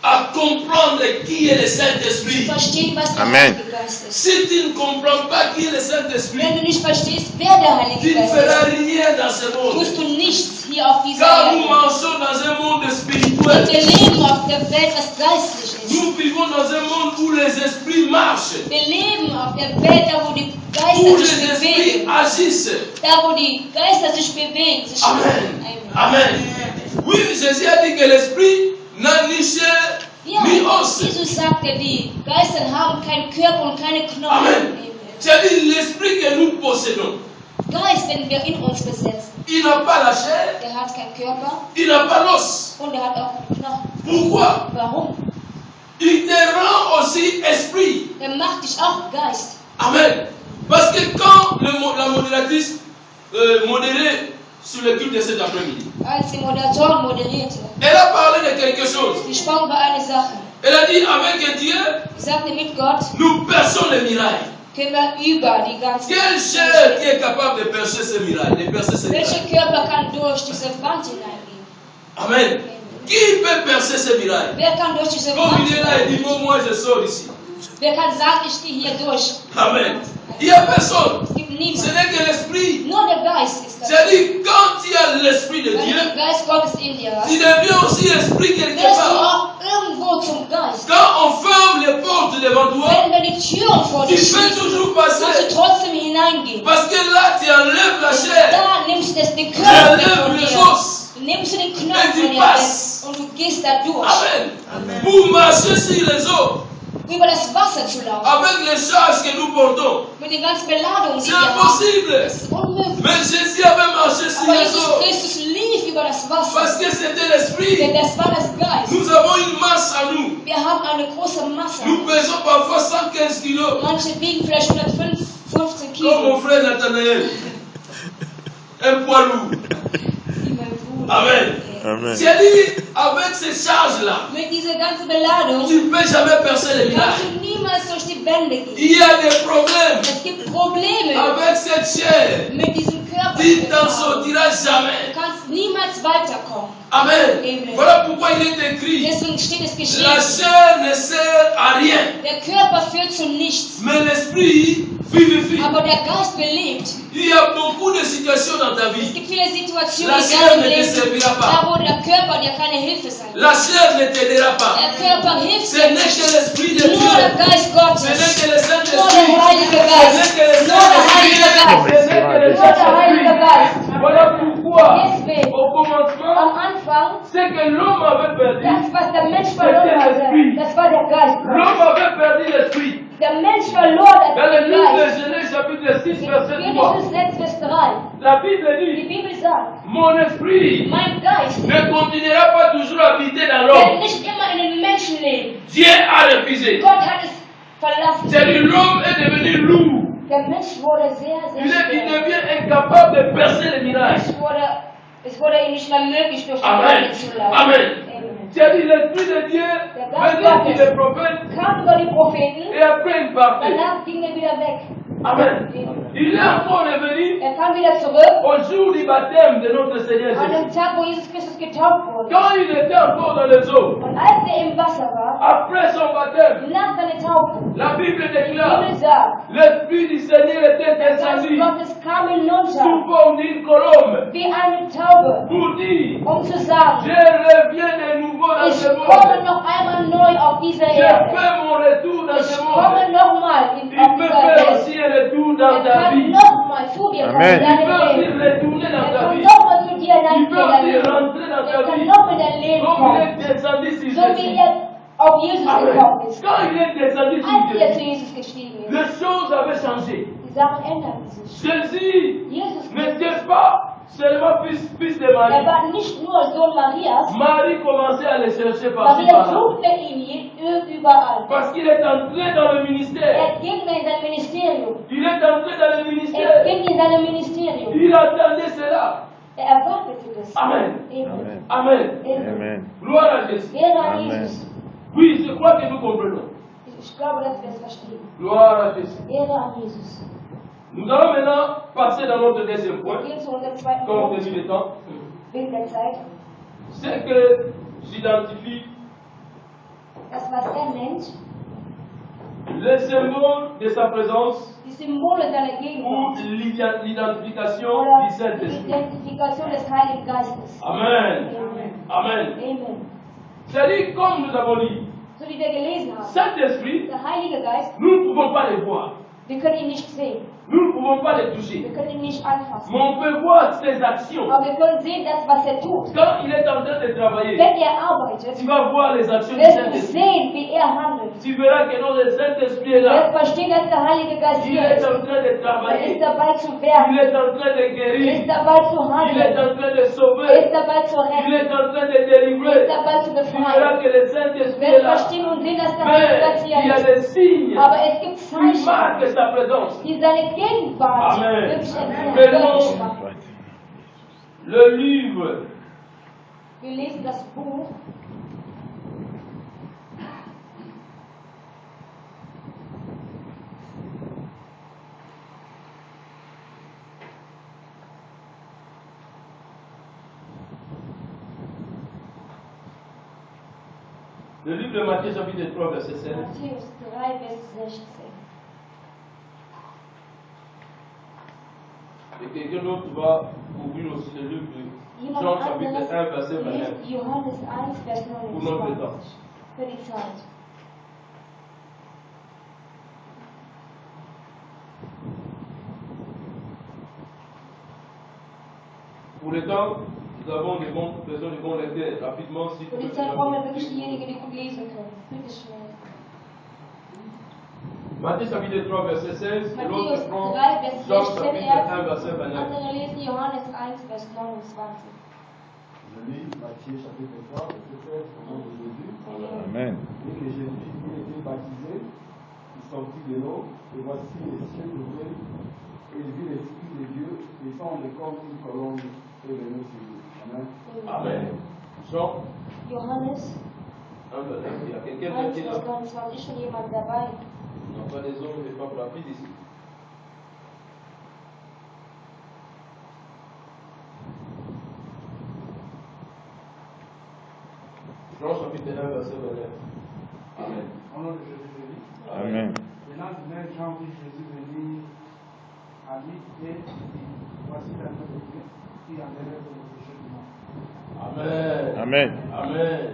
S4: à comprendre qui est le
S5: zu
S4: Saint-Esprit.
S5: verstehen, was der
S1: Amen.
S5: Heilige Geist ist.
S4: Si tu ne comprends pas qui est le Saint-Esprit,
S5: Wenn du nicht verstehst, wer der
S4: tu
S5: Heilige
S4: ne
S5: Geist
S4: feras
S5: ist,
S4: rien dans ce monde.
S5: tust du nichts hier auf dieser
S4: Car nous
S5: Erde.
S4: marchons dans un monde
S5: Und
S4: spirituel.
S5: wir leben auf der Welt, was geistlich ist.
S4: Nous vivons dans un monde où les esprits marchent,
S5: Wir leben auf der Welt, da wo die Geister
S4: où
S5: sich
S4: les esprits
S5: bewegen.
S4: agissent.
S5: Da wo die Geister sich bewegen. Sich
S4: Amen.
S5: Amen.
S4: Amen. Oui, Jésus a dit que l'esprit n'a ni chair
S5: Ja,
S4: ni os.
S5: Jesus sagte, die Geister haben keinen Körper und keine Knochen.
S4: Amen. C'est-à-dire l'esprit que nous possédons.
S5: Geist, wenn wir in uns besitzen,
S4: Il n'a pas la chair,
S5: der hat keinen Körper
S4: il n'a pas l'os.
S5: und der hat auch keinen Knochen.
S4: Pourquoi?
S5: Warum?
S4: Il te rend aussi esprit.
S5: Der macht dich auch Geist.
S4: Amen. Parce que quand la modératrice modérait sur le culte de cet après-midi,
S5: Als die Moderatorin moderierte,
S4: elle a parlé de quelque chose.
S5: sie sprach über eine Sache.
S4: Elle a dit avec Dieu,
S5: Sie sagte, mit Gott
S4: nous perçons les miracles.
S5: können wir über die ganze
S4: Quelle chair qui est capable de percer ces miracles, de percer ces
S5: Welcher
S4: miracles?
S5: Körper kann durch diese Wand hineingehen?
S4: Amen. Qui peut percer ces miracles?
S5: Wer kann durch diese
S4: Comme
S5: Wand
S4: il est là, il dit,
S5: hineingehen?
S4: bon, moi je sors ici.
S5: Wer kann sagen, ich gehe hier durch?
S4: Amen. Il n'y a personne.
S5: Es gibt niemand.
S4: Ce n'est que l'esprit.
S5: Nur der Geist ist das.
S4: C'est-à-dire, quand tu as l'esprit de
S5: Wenn
S4: Dieu,
S5: du den Geist Gottes in dir hast,
S4: tu deviens aussi esprit quelque
S5: wirst du
S4: part.
S5: auch irgendwo zum Geist.
S4: Quand on ferme les portes devant toi,
S5: Wenn wir die Türen vor
S4: tu
S5: dir
S4: peux
S5: schließen,
S4: toujours
S5: kannst du
S4: passer.
S5: trotzdem hineingehen.
S4: Parce que là, tu enlèves la chair,
S5: Da nimmst du den
S4: tu
S5: Körper weg
S4: enlèves
S5: von
S4: les
S5: dir.
S4: os.
S5: Du nimmst den
S4: Et
S5: Knochen
S4: tu
S5: von dir
S4: passes.
S5: weg und du gehst da durch.
S4: Amen. Pour marcher sur les eaux,
S5: Über das Wasser zu laufen.
S4: avec les charges que nous portons,
S5: Mit den ganzen Beladungen, die
S4: c'est
S5: wir haben.
S4: impossible.
S5: Das ist unmöglich.
S4: Mais Jésus avait marché sur
S5: Aber
S4: les
S5: Jesus
S4: eaux
S5: Christus lief über das Wasser.
S4: parce que c'était l'esprit.
S5: Denn das war das Geist.
S4: Nous avons une masse à nous.
S5: Wir haben eine große Masse.
S4: Nous pesons parfois 115 kilos,
S5: Manche wiegen vielleicht 115
S4: comme mon
S5: Kilo.
S4: frère Nathanaël. Un poids lourd.
S5: Wie mein Bruder.
S4: Amen.
S1: Amen.
S4: J'ai dit, avec ces charges-là,
S5: Mit dieser ganzen Beladung
S4: tu ne peux jamais percer les
S5: kannst
S4: miracles.
S5: du niemals durch die Wände gehen.
S4: Il y a des problèmes
S5: Es gibt Probleme
S4: avec cette chair.
S5: mit diesem Körper.
S4: Tu t'en
S5: Du
S4: sortiras jamais.
S5: kannst niemals weiterkommen.
S4: Amen.
S5: Amen.
S4: Voilà pourquoi il est écrit,
S5: Deswegen steht es
S4: la
S5: geschrieben.
S4: chair ne sert à rien,
S5: Der Körper führt zu nichts,
S4: mais l'esprit vivifie.
S5: aber der Geist belebt.
S4: Il y a beaucoup de situations dans ta
S5: Es
S4: vie.
S5: gibt viele Situationen
S4: La
S5: in
S4: chair
S5: deinem
S4: ne te
S5: Leben,
S4: servira
S5: da
S4: pas.
S5: wo der Körper dir keine Hilfe sein kann.
S4: La chair ne t'aidera pas.
S5: Der Körper hilft
S4: Ce
S5: dir
S4: n'est
S5: nicht.
S4: que l'esprit de
S5: Nur der
S4: Dieu.
S5: Geist
S4: Ce
S5: Gottes.
S4: n'est que le
S5: Nur
S4: Saint-Esprit.
S5: der Heilige
S4: Ce
S5: Geist.
S4: n'est que le
S5: Nur der Heilige
S4: Saint-Esprit.
S5: Geist.
S4: Ce n'est que le
S5: Nur der Heilige
S4: Saint-Esprit.
S5: Geist.
S4: Voilà pourquoi,
S3: Deswegen,
S4: au commencement,
S3: am Anfang,
S4: ce que l'homme avait perdu,
S3: das, was der Mensch verloren hatte, das war der Geist.
S4: l'homme avait perdu l'esprit.
S3: Der Mensch verlor
S4: Dans le
S3: den
S4: livre de
S3: Geist.
S4: Genèse chapitre 6 verset 3,
S3: Genesis 6, Vers 3.
S4: la Bible
S3: Die
S4: dit,
S3: Bibel sagt,
S4: mon esprit
S3: mein Geist
S4: ne continuera pas toujours à habiter dans
S3: wird
S4: l'homme.
S3: nicht immer in den Menschen leben.
S4: Dieu a refusé.
S3: Gott hat es verlassen.
S4: C'est-à-dire l'homme est devenu lourd.
S3: Der Mensch wurde sehr, sehr
S4: Il
S3: schwer.
S4: devient incapable de percer les miracles.
S3: Es wurde ihm nicht mehr möglich, durch die
S4: Amen.
S3: Welt zu laufen.
S4: Amen.
S3: Amen.
S4: C'est-à-dire l'esprit de Dieu venait sur les prophètes
S3: Kam über die Propheten,
S4: et après il partait.
S3: danach ging er wieder weg.
S4: Amen. Il est encore revenu
S3: Er kam wieder zurück
S4: au jour du baptême de notre Seigneur
S3: an
S4: Jésus.
S3: dem Tag, wo Jesus Christus getauft wurde.
S4: Quand il était encore dans les eaux,
S3: Und als er im Wasser war,
S4: après son baptême,
S3: nach seiner Taufe,
S4: la Bible
S3: die
S4: déclare,
S3: Bibel sagt,
S4: l'Esprit du Seigneur était
S3: der Geist
S4: descendu
S3: Gottes kam hinunter
S4: sous forme d'une colombe
S3: wie eine Taube,
S4: pour dire,
S3: zu sagen,
S4: je reviens de nouveau dans
S3: ich
S4: ce
S3: komme
S4: monde.
S3: noch einmal neu auf diese
S4: Je
S3: Erde.
S4: fais mon retour dans
S3: Ich
S4: ce
S3: komme
S4: monde.
S3: nochmal
S4: Il
S3: auf
S4: peut
S3: dieser
S4: faire
S3: Welt.
S4: aussi un retour dans
S3: Er
S4: ta
S3: kann
S4: vie.
S3: nochmal zu dir kommen,
S1: Amen.
S3: in
S4: Il peut
S3: deinem
S4: aussi
S3: Leben.
S4: retourner dans
S3: Er
S4: ta
S3: kann
S4: vie.
S3: nochmal zu dir
S4: Il peut aussi
S3: hineinkommen.
S4: rentrer dans
S3: Er
S4: ta
S3: kann
S4: vie.
S3: noch in dein Leben
S4: Comme il
S3: kommen.
S4: est descendu sur
S3: So wie
S4: Jésus.
S3: er auf Jesus gekommen
S4: Amen.
S3: ist.
S4: Quand il est descendu sur
S3: Als er zu
S4: Jésus,
S3: Jesus gestiegen ist,
S4: les choses avaient changé.
S3: die Sachen änderten sich.
S4: Jésus
S3: Jesus
S4: n'était
S3: Christus,
S4: pas seulement fils de
S3: er
S4: Marie.
S3: war nicht nur Sohn Marias,
S4: Marie commençait à le chercher par-ci
S3: Maria
S4: par-là.
S3: suchte ihn überall.
S4: Parce qu'il est entré dans le ministère.
S3: Er ging in sein Ministerium.
S4: Il est entré dans le
S3: Er
S4: ministère.
S3: ging in sein Ministerium.
S4: Il attendait cela.
S3: Er erwartete das.
S4: Amen.
S3: Amen.
S4: Amen.
S3: Amen.
S1: Amen.
S4: Gloire à Jésus.
S3: Ehre an
S1: Amen.
S3: Jesus.
S4: Oui, je crois que nous comprenons.
S3: Ich glaube, dass wir es verstehen.
S4: Gloire à Jésus.
S3: Ehre an Jesus.
S4: Nous allons maintenant passer dans notre deuxième point.
S3: Wir gehen zu unserem zweiten
S4: Comme on
S3: Punkt,
S4: termine le temps.
S3: wegen der Zeit.
S4: C'est que j'identifie
S3: Das, was er nennt,
S4: les symboles de sa présence
S3: die Symbole seiner
S4: pour
S3: Gegenwart
S4: l'identification
S3: oder
S4: du
S3: die
S4: Saint-Esprit.
S3: Identifikation des Heiligen Geistes.
S4: Amen.
S3: Amen.
S4: Amen.
S3: Amen.
S4: C'est-à-dire, comme nous avons dit,
S3: So wie wir gelesen haben,
S4: Saint-Esprit,
S3: der Heilige Geist,
S4: nous ne pouvons pas le voir.
S3: wir können ihn nicht sehen.
S4: Nous ne pouvons pas le toucher.
S3: Wir können ihn nicht anfassen.
S4: Mais on peut voir ses actions.
S3: Aber wir können sehen, das, was er tut.
S4: Quand il est en train de travailler,
S3: Wenn er arbeitet,
S4: tu vas voir les actions du
S3: wirst du
S4: Saint-Esprit.
S3: sehen, wie er handelt.
S4: Tu verras que non, le Saint-Esprit est
S3: Du wirst
S4: là.
S3: verstehen, dass der Heilige Geist
S4: Il
S3: hier
S4: est
S3: ist.
S4: en train de
S3: Er ist
S4: travailler.
S3: dabei zu
S4: Il
S3: werken.
S4: est en train de
S3: Er ist
S4: guérir.
S3: dabei zu
S4: Il est
S3: handeln.
S4: en train de
S3: Er
S4: sauver.
S3: ist dabei zu
S4: Il
S3: retten.
S4: est en train de
S3: Er ist
S4: délivrer.
S3: dabei zu
S4: Tu verras
S3: befreien.
S4: que le
S3: Du
S4: Saint-Esprit est
S3: wirst
S4: là.
S3: verstehen und sehen, dass der Heilige
S4: Mais
S3: Geist
S4: il y a
S3: hier ist.
S4: des signes
S3: Aber es gibt
S4: qui
S3: Zeichen,
S4: marquent sa présence.
S3: die seine Gegenwart
S4: Amen.
S3: wirklich
S4: Amen.
S3: deutlich machen.
S4: Le livre
S3: Wir lesen das Buch
S4: Le livre de Matthieu chapitre 3 verset 16.
S3: Matthäus 3, Vers 16.
S2: Et quelqu'un d'autre va ouvrir aussi le livre de Jean
S3: Jemand
S2: chapitre
S3: anderes
S2: 1, verset 29.
S3: liest Johannes 1, Vers
S2: Pour notre
S3: 29.
S2: temps.
S3: Für die Zeit.
S2: Pour le temps, nous avons des bons personnes, des bons lecteurs. Rapidement, si
S3: Für
S2: tu
S3: die
S2: peux
S3: Zeit brauchen wir wirklich
S2: te
S3: diejenigen, die gut lesen können. Bitte schnell.
S2: Matthieu chapitre 3, verset 16. Et l'autre
S3: Matthäus
S2: prend
S3: 3, Vers
S2: Jean
S3: 16
S2: chapitre 1, verset
S3: erst.
S2: 29.
S3: Andere lesen Johannes 1, Vers 29.
S1: Je lis Matthieu chapitre 3, verset 16, au nom de Jésus.
S7: Amen.
S1: Et que Jésus il était baptisé, il sortit de l'eau, et voici les cieux ouverts, et il vit l'Esprit de Dieu descendre comme une colombe et venir sur lui. Amen.
S2: Amen. Jean
S3: Johannes
S2: 1, verset 29. Il y a quelqu'un
S3: 1,
S2: qui est là.
S3: Vers 29. Ist schon jemand dabei?
S2: Non, pas des hommes et des femmes rapides ici. Jean chapitre 1, verset 29. Amen.
S6: Au nom de Jésus, je lis.
S7: Amen.
S6: Maintenant, Jean vit Jésus venir à lui et dit, voici la main de Dieu qui enlève nos péchés du monde.
S2: Amen.
S7: Amen.
S2: Amen.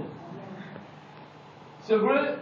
S2: C'est vrai,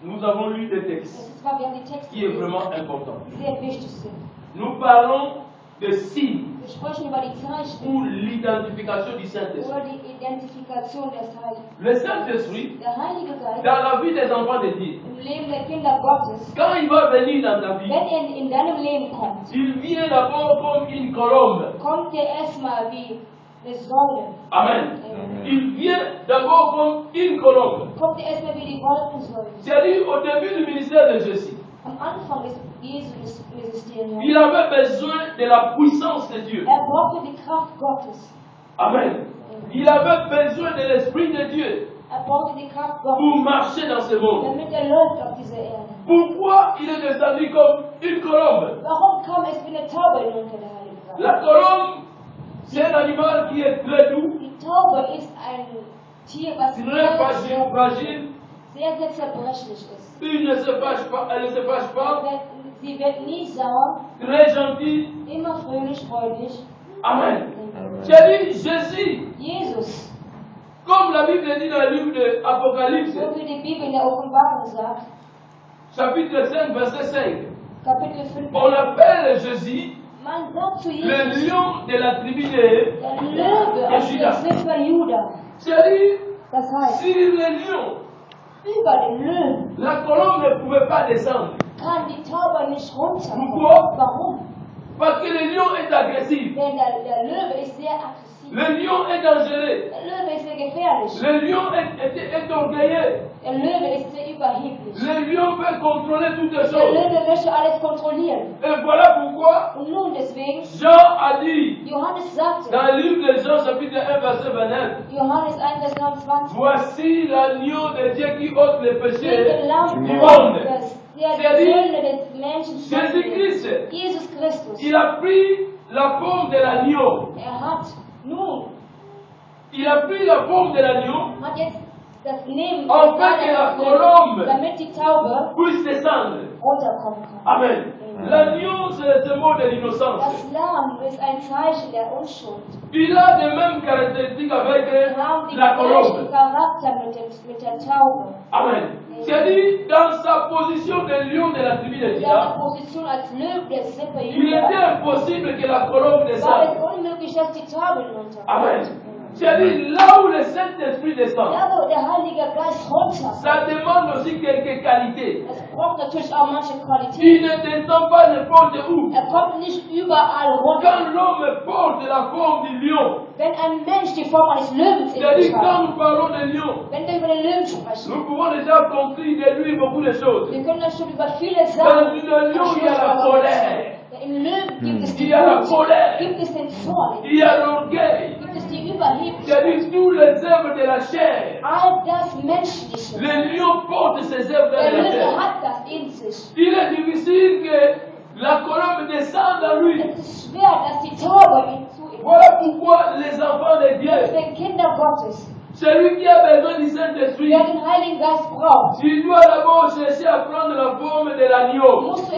S2: nous avons lu des
S3: Es
S2: textes
S3: ist zwar, wir haben die Texte
S2: qui est
S3: gelesen,
S2: vraiment important.
S3: die sehr wichtig sind.
S2: Nous parlons de signes
S3: Wir sprechen über die Zeichen
S2: pour l'identification du Saint-Esprit.
S3: oder die Identifikation des Heiligen.
S2: Le Saint-Esprit,
S3: Der Heilige Geist
S2: dans la vie des enfants de Dieu,
S3: im Leben der Kinder Gottes,
S2: quand il va venir dans ta vie,
S3: wenn er in deinem Leben kommt,
S2: il vient d'abord comme une colombe.
S3: kommt er erstmal wie eine Säule.
S2: Amen.
S3: Amen.
S2: Il vient d'abord comme une colombe.
S3: Kommt er erstmal wie die Wolkensäule.
S2: C'est-à-dire au début du ministère de Jésus,
S3: Am Anfang des Jesu-Ministeriums.
S2: il avait besoin de la puissance de Dieu.
S3: Er brauchte die Kraft Gottes.
S2: Amen. Il avait besoin de l'Esprit de Dieu
S3: Er brauchte die Kraft
S2: pour
S3: Gottes,
S2: marcher dans ce monde.
S3: damit er läuft auf dieser Erde.
S2: Pourquoi il est descendu comme une colombe?
S3: Warum kam es wie eine Taube hinunter, der Heilige Geist?
S2: La colombe, c'est un animal qui est très doux,
S3: Die Taube ist ein Tier, was
S2: très fragile.
S3: sehr, sehr zerbrechlich ist.
S2: Elle ne se fâche pas,
S3: Sie wird nie sauer,
S2: très gentille.
S3: immer fröhlich, freudig.
S2: Amen.
S7: Amen.
S2: J'ai dit Jésus,
S3: Jesus,
S2: comme la Bible dit dans le livre de Apocalypse,
S3: so wie die Bibel in der Offenbarung sagt,
S2: chapitre 5, verset 5,
S3: Kapitel 5,
S2: on appelle Jésus
S3: man sagt zu
S2: le
S3: Jesus,
S2: lion de la tribu de
S3: der Löwe aus
S2: Juda.
S3: der Ziffer Juda.
S2: C'est-à-dire,
S3: Das heißt,
S2: sur le lion,
S3: über den Löwen
S2: la colombe ne pouvait pas descendre.
S3: kann die Taube nicht runterkommen.
S2: Pourquoi?
S3: Warum?
S2: Parce que le lion est agressif.
S3: Denn der Löwe ist sehr aggressiv.
S2: Le lion est dangereux.
S3: Der Löwe ist sehr gefährlich.
S2: Le lion est orgueilleux.
S3: Der Löwe ist sehr überheblich.
S2: Le lion peut contrôler toutes les
S3: Der
S2: choses.
S3: Löwe möchte alles kontrollieren.
S2: Et voilà pourquoi
S3: Und nun deswegen,
S2: Jean a dit
S3: Johannes sagte,
S2: dans le livre de Jean, chapitre 1, verset 29,
S3: Johannes 1, Vers 29,
S2: voici l'agneau de Dieu qui ôte les
S3: der
S2: péchés
S3: Lamm
S2: du
S3: Gottes,
S2: monde.
S3: der die Sünde des Menschen schmeißt.
S2: Jésus-Christ,
S3: Jesus Christus.
S2: il a pris la forme de l'agneau.
S3: Hat nun,
S2: Il a pris la forme de l'agneau
S3: hat jetzt das Leben
S2: En fait, que la colombe
S3: damit die Taube
S2: puisse descendre.
S3: runterkommen kann.
S2: Amen. L'agneau, c'est le symbole de l'innocence.
S3: Das Lamm ist ein Zeichen der Unschuld.
S2: Il a les mêmes caractéristiques avec
S3: Wir haben die
S2: la
S3: gleichen
S2: colombe.
S3: Charakter mit der Taube.
S2: Amen. C'est-à-dire, dans sa position de lion de la tribu de
S3: In
S2: Juda,
S3: seiner Position als Löwe der Sippe
S2: il était
S3: Juda
S2: impossible que la colombe
S3: war
S2: descende.
S3: es unmöglich, dass die Taube hinunterkommt.
S2: Amen. C'est-à-dire, là où le Saint-Esprit descend,
S3: Da, wo der Heilige Geist runterkommt,
S2: ça demande aussi quelques qualités.
S3: es braucht natürlich auch manche
S2: Il
S3: Qualitäten.
S2: ne descend pas n'importe où.
S3: Er kommt nicht überall runter.
S2: Quand l'homme porte la forme du lion,
S3: Wenn ein Mensch die Form eines Löwens in sich
S2: c'est-à-dire
S3: hat,
S2: quand nous parlons de lion,
S3: wenn wir über den Löwen sprechen,
S2: nous pouvons déjà conclure de lui beaucoup de choses.
S3: wir können dann schon über viele
S2: Dans
S3: Sachen
S2: le lion, il y a la colère,
S3: Im Löwen gibt es
S2: il
S3: die
S2: y a la
S3: Wut,
S2: colère,
S3: gibt es den Zorn,
S2: il y a l'orgueil,
S3: gibt es die Überheblichkeit.
S2: c'est-à-dire tous les œuvres de la chair.
S3: All das Menschliche.
S2: Le lion porte ses œuvres
S3: Der
S2: de la
S3: Löwe
S2: chair.
S3: hat das in sich.
S2: Il est difficile que la colombe descende à lui.
S3: Es ist schwer, dass die Taube ihn zu ihm
S2: Voilà pourquoi les enfants de Dieu,
S3: den Kinder Gottes,
S2: celui qui a besoin du Saint-Esprit,
S3: der den Heiligen Geist braucht,
S2: il doit d'abord chercher à prendre la forme de l'agneau.
S3: musst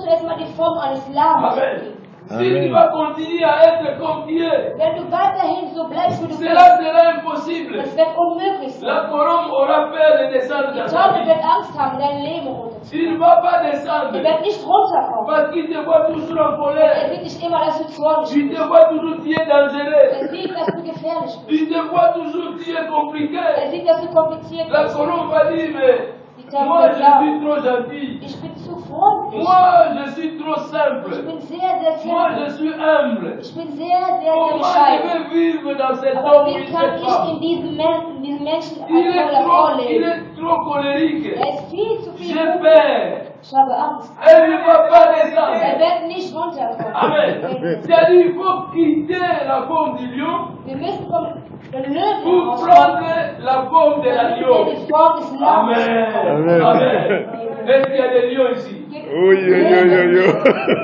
S3: du erstmal die Form eines Lammes
S2: Amen.
S3: geben.
S4: Si tu vas continuer à être comme tu es,
S3: Wenn du weiterhin so bleibst, wie du
S4: cela
S3: bist,
S4: sera impossible.
S3: das wird unmöglich
S4: La
S3: sein.
S4: colombe aura peur de descendre
S3: Die
S4: dans ta
S3: Taube
S4: vie.
S3: wird Angst haben, dein Leben
S4: Il
S3: runterzukommen.
S4: ne va pas
S3: Er
S4: descendre
S3: wird nicht runterkommen.
S4: parce qu'il te voit toujours en
S3: Er
S4: colère.
S3: sieht dich immer, dass du zornig
S4: Il te
S3: bist.
S4: voit toujours tu es dangereux.
S3: Er sieht, dass du gefährlich bist.
S4: Il te voit toujours tu es
S3: Er
S4: compliqué.
S3: sieht, dass du kompliziert
S4: La
S3: bist.
S4: colombe va dire, mais
S3: Die Taube
S4: moi
S3: wird
S4: je
S3: sagen,
S4: suis trop gentil.
S3: ich bin zu freundlich.
S4: Moi je suis trop
S3: Ich
S4: simple.
S3: bin sehr, sehr
S4: Moi
S3: simpel.
S4: je suis humble.
S3: Ich bin sehr
S4: Comment je
S3: bescheiden.
S4: vais vivre dans cet
S3: Aber
S4: homme ou
S3: wie
S4: une
S3: kann
S4: cette
S3: ich
S4: femme?
S3: in diesem Menschen als
S4: Il
S3: Mann oder Frau
S4: est
S3: leben?
S4: trop colérique.
S3: Er ist viel zu viel.
S4: J'ai peur.
S3: Ich habe Angst.
S4: Elle ne va pas
S3: Er
S4: descendre.
S3: wird nicht runterkommen.
S4: Amen. C'est-à-dire il faut quitter la forme du lion
S3: Wir müssen vom Löwen
S4: pour
S3: auskommen,
S4: prendre la forme de
S3: damit wir
S4: l'agneau.
S3: die Form des Lammes
S4: Amen. Amen. Est-ce qu'il y a des lions ici?
S7: Oui, oui, oui, oui,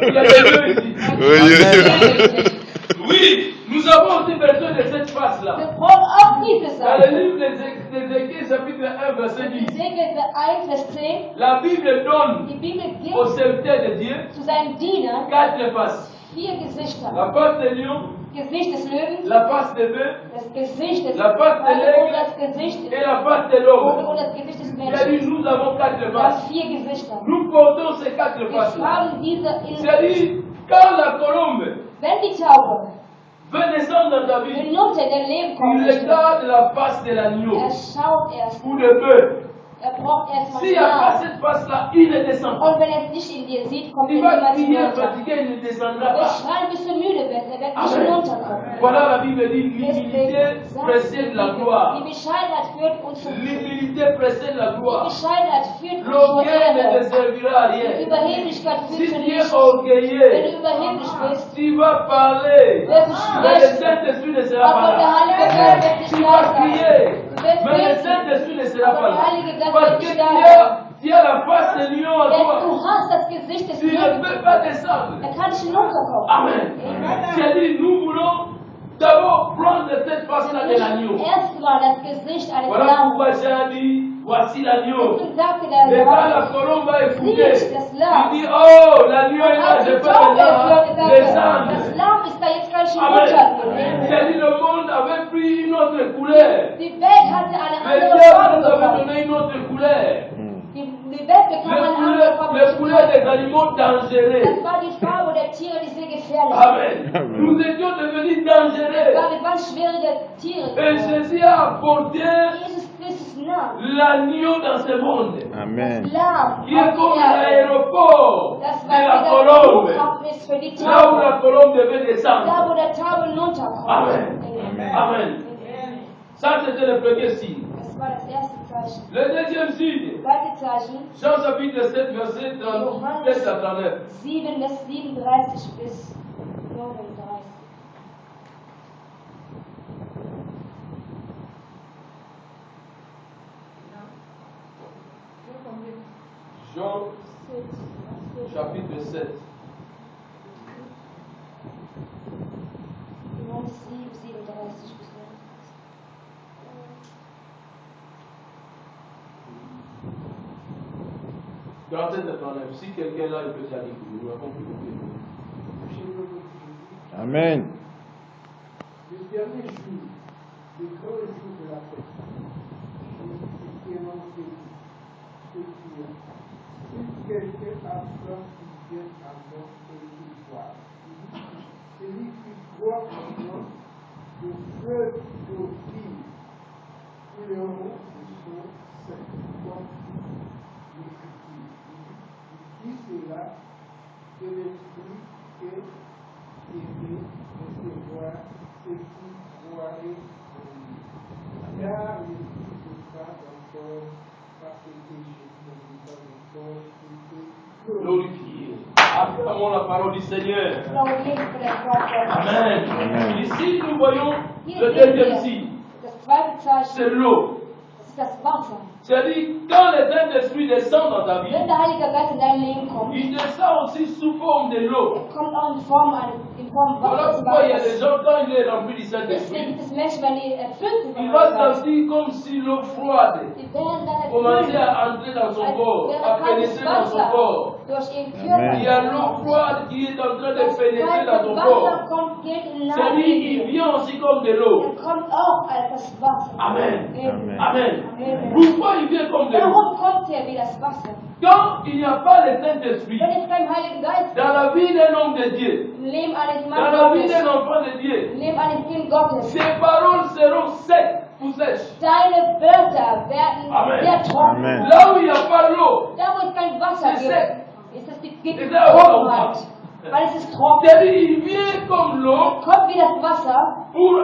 S4: Il y a des lions ici.
S7: oui, oui.
S4: Oui, nous avons aussi besoin de cette face-là.
S3: Wir brauchen auch diese
S4: Dans le
S3: Seite.
S4: livre d'Ézéchiel, chapitre 1, verset 10,
S3: Ezekiel 1, Vers 10,
S4: la Bible donne
S3: die Bibel
S4: au
S3: gibt
S4: serviteur de Dieu
S3: zu seinen Dienern
S4: 4 faces.
S3: 4 Gesichter.
S4: La face de lion,
S3: Gesicht des Löwens,
S4: la face de bœuf
S3: das Gesicht des
S4: La face de l'aigle
S3: und das Gesicht des
S4: et la face de
S3: Vogel
S4: l'homme.
S3: und das Gesicht des
S4: Il a
S3: Menschen.
S4: dit, nous avons 4
S3: Wir
S4: faces.
S3: haben 4 Gesichter.
S4: Nous portons ces 4
S3: Wir
S4: faces-là.
S3: tragen diese in
S4: C'est-à-dire, quand la colombe
S3: Wenn die Taube
S4: veut descendre dans ta vie,
S3: hinunter in dein Leben kommen
S4: il
S3: möchte,
S4: regarde la face de l'agneau
S3: schaut erst.
S4: ou de bœuf.
S3: Braucht erstmal
S4: S'il n'y a pas
S3: nach.
S4: cette face-là, il ne descend pas.
S3: Und wenn er es nicht in dir sieht, kommt er
S4: Il va
S3: niemals
S4: crier
S3: hinunter.
S4: fatigué, il ne descendra
S3: Er wird
S4: pas.
S3: schreien, bis er müde wird. Er wird nicht
S4: Amen.
S3: hinunterkommen.
S4: Voilà la Bible dit, l'humilité
S3: Deswegen sagt
S4: précède la
S3: die
S4: gloire.
S3: Bescheidenheit führt uns zum Sieg.
S4: L'humilité précède la
S3: Die
S4: gloire.
S3: Bescheidenheit führt uns zur
S4: L'orgueil ne te
S3: Ehre.
S4: servira à
S3: Die
S4: rien.
S3: Überheblichkeit
S4: Si
S3: führt zu
S4: tu es
S3: nichts. Wenn
S4: orgueilleux,
S3: du überheblich bist,
S4: tu vas parler,
S3: wirst du
S4: mais le
S3: sprechen.
S4: Saint-Esprit ne sera
S3: Aber
S4: pas
S3: der
S4: là.
S3: Heilige Geist wird nicht
S4: Tu
S3: da
S4: vas
S3: sein.
S4: crier,
S3: Du wirst
S4: mais le
S3: beten.
S4: Saint-Esprit ne sera
S3: Aber
S4: pas
S3: der
S4: là.
S3: Heilige Geist
S4: Parce
S3: wird
S4: que
S3: nicht da sein.
S4: tu as la face de lion à
S3: Denn
S4: toi.
S3: du hast das Gesicht des
S4: Tu ne
S3: Lebens.
S4: peux pas descendre.
S3: Er kann nicht hinunterkommen.
S4: Amen. C'est-à-dire, nous voulons d'abord prendre cette face-là de l'agneau.
S3: Erstmal das Gesicht eines
S4: Voilà
S3: Lammes.
S4: pourquoi j'ai dit, voici l'agneau.
S3: Deswegen sagte der
S4: Mais quand la
S3: Lamm,
S4: colombe va écouter,
S3: sieht das Lamm.
S4: il dit, oh, l'agneau est là,
S3: Als
S4: je
S3: die
S4: peux
S3: Taube
S4: maintenant
S3: gesagt hat,
S4: descendre.
S3: das Lamm ist da, jetzt kann ich
S4: Amen.
S3: hinuntergehen.
S4: C'est-à-dire, le monde avait pris une autre couleur.
S3: Die Welt hatte eine
S4: Le
S3: andere
S4: diable
S3: Farbe
S4: nous avait
S3: bekommen.
S4: donné une autre couleur.
S3: Die Welt bekam eine andere Farbe.
S4: Les couleurs des animaux dangereux.
S3: Das war die Farbe der Tiere, die sehr gefährlich
S4: Amen.
S7: Amen.
S4: Nous étions devenus
S3: waren.
S4: dangereux.
S3: Wir waren schwierige Tiere.
S4: Et Jésus a apporté
S3: Jesus Christus nahm
S4: l'agneau dans ce monde.
S7: Amen.
S3: Lamm
S4: Qui est
S3: auf
S4: comme
S3: die Erde.
S4: l'aéroport
S3: Das
S4: de
S3: war
S4: la
S3: der
S4: colombe.
S3: Flughafen ist für die
S4: Là où la
S3: Taube.
S4: colombe devait
S3: Da,
S4: descendre.
S3: wo der Taube hinunterkommt.
S4: Amen.
S7: Amen.
S4: Amen. Ça, c'était le premier signe.
S3: Das war das erste Zeichen.
S4: Le deuxième signe,
S3: Zweite Zeichen,
S4: Jean chapitre 7, verset 37 à 39.
S3: 7 bis 37 bis 39.
S4: Jean chapitre 7.
S3: Johannes 7, 37 bis 39.
S4: Dans cette 39, si quelqu'un là, il peut dire, nous avons pu compris.
S7: Amen.
S1: Le dernier jour, le grand jour de la fête, Jésus était annoncé ceci. Si quelqu'un a soif, qu'il vienne à moi et qu'il boive. Celui qui boit en moi, le fleuve d'eau vive couleront de son sein, comme l'Écriture. Il dit cela, que l'Esprit est aimé recevoir ce qui croirait en lui. Car l'Esprit ne peut pas encore, parce que Jésus ne peut pas encore été
S4: Glorifié. Acclamons la parole du Seigneur.
S3: Glorifiert für das Wort Gottes.
S4: Amen.
S7: Amen.
S4: Ici, nous voyons
S3: Hier
S4: le
S3: sehen
S4: deuxième
S3: wir
S4: signe.
S3: das zweite
S4: C'est
S3: Zeichen,
S4: l'eau.
S3: das ist das Wasser.
S4: C'est-à-dire, quand le Saint-Esprit descend dans ta vie,
S3: Wenn der Heilige Geist in dein Leben kommt,
S4: il descend aussi sous forme de l'eau.
S3: kommt auch in Form
S4: Voilà
S3: des
S4: pourquoi il y a des
S3: Wassers.
S4: gens, quand il est rempli du
S3: Deswegen
S4: Saint-Esprit,
S3: gibt es Menschen, wenn die erfüllt sind
S4: il
S3: von
S4: va
S3: Heiligen Geist,
S4: sentir comme si l'eau froide
S3: die werden dann
S4: commençait
S3: erfüllt.
S4: à entrer dans son corps, à pénétrer dans son corps.
S3: durch ihren
S2: Il
S3: Körper.
S2: y a l'eau froide qui est en train de pénétrer
S3: Weil
S2: dans
S3: das
S2: ton
S3: Wasser
S2: corps.
S3: kommt, geht hinein
S2: C'est-à-dire,
S3: in
S2: il
S3: dich.
S2: vient aussi comme de l'eau.
S3: Er kommt auch als das Wasser.
S2: Amen.
S3: Amen.
S2: Amen.
S3: Amen.
S2: Pourquoi il vient comme de l'eau?
S3: Warum kommt er wie das Wasser?
S2: Quand il n'y a pas le Saint-Esprit
S3: Wenn es kein Heiligen Geist
S2: dans la vie d'un homme de Dieu,
S3: im Leben eines
S2: dans
S3: Mannes
S2: la vie
S3: Gottes,
S2: d'un enfant de Dieu,
S3: im Leben eines Kind Gottes,
S2: ses paroles seront secs ou sèches.
S3: deine Wörter werden
S2: Amen.
S3: sehr trocken.
S7: Amen.
S2: Là où il n'y a pas l'eau,
S3: Da wo es kein Wasser
S2: C'est
S3: gibt,
S2: sec.
S3: ist es die
S2: C'est
S3: gibt
S2: ça,
S3: Trockenheit. Weil es ist trocken.
S2: c'est-à-dire, il vient comme l'eau
S3: Kommt wie das Wasser,
S2: pour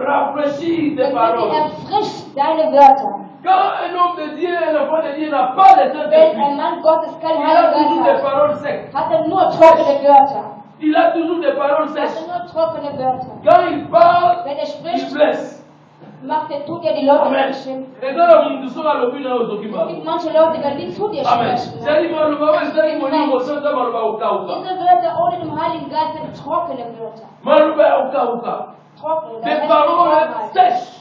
S2: rafraîchir tes
S3: damit
S2: paroles.
S3: erfrischt deine Wörter.
S2: Quand un homme de Dieu, un enfant de Dieu n'a pas le
S3: Wenn
S2: Saint-Esprit,
S3: ein Mann Gottes kein
S2: il a
S3: Heiligen
S2: toujours
S3: Geist
S2: des paroles secs.
S3: hat, hat er nur trockene Wörter.
S2: Il a toujours des paroles
S3: Hat
S2: sèches.
S3: er nur trockene Wörter.
S2: Quand il parle,
S3: Wenn er
S2: il
S3: spricht,
S2: blesse.
S3: tut er die Leute
S2: Amen.
S3: beschimpfen.
S2: Et dans le monde, nous sommes à l'objet d'un autre qui
S3: Es
S2: parle.
S3: gibt manche Leute, wenn die zu dir
S2: Amen.
S3: sprechen,
S2: C'est-à-dire, le baba, c'est-à-dire, mon nom, mon sang, dans le baba, au cas où.
S3: diese Wörter ohne den Heiligen Geist sind trockene Wörter.
S2: Malheureusement, au cas où.
S3: Trocken.
S2: Des paroles sèches.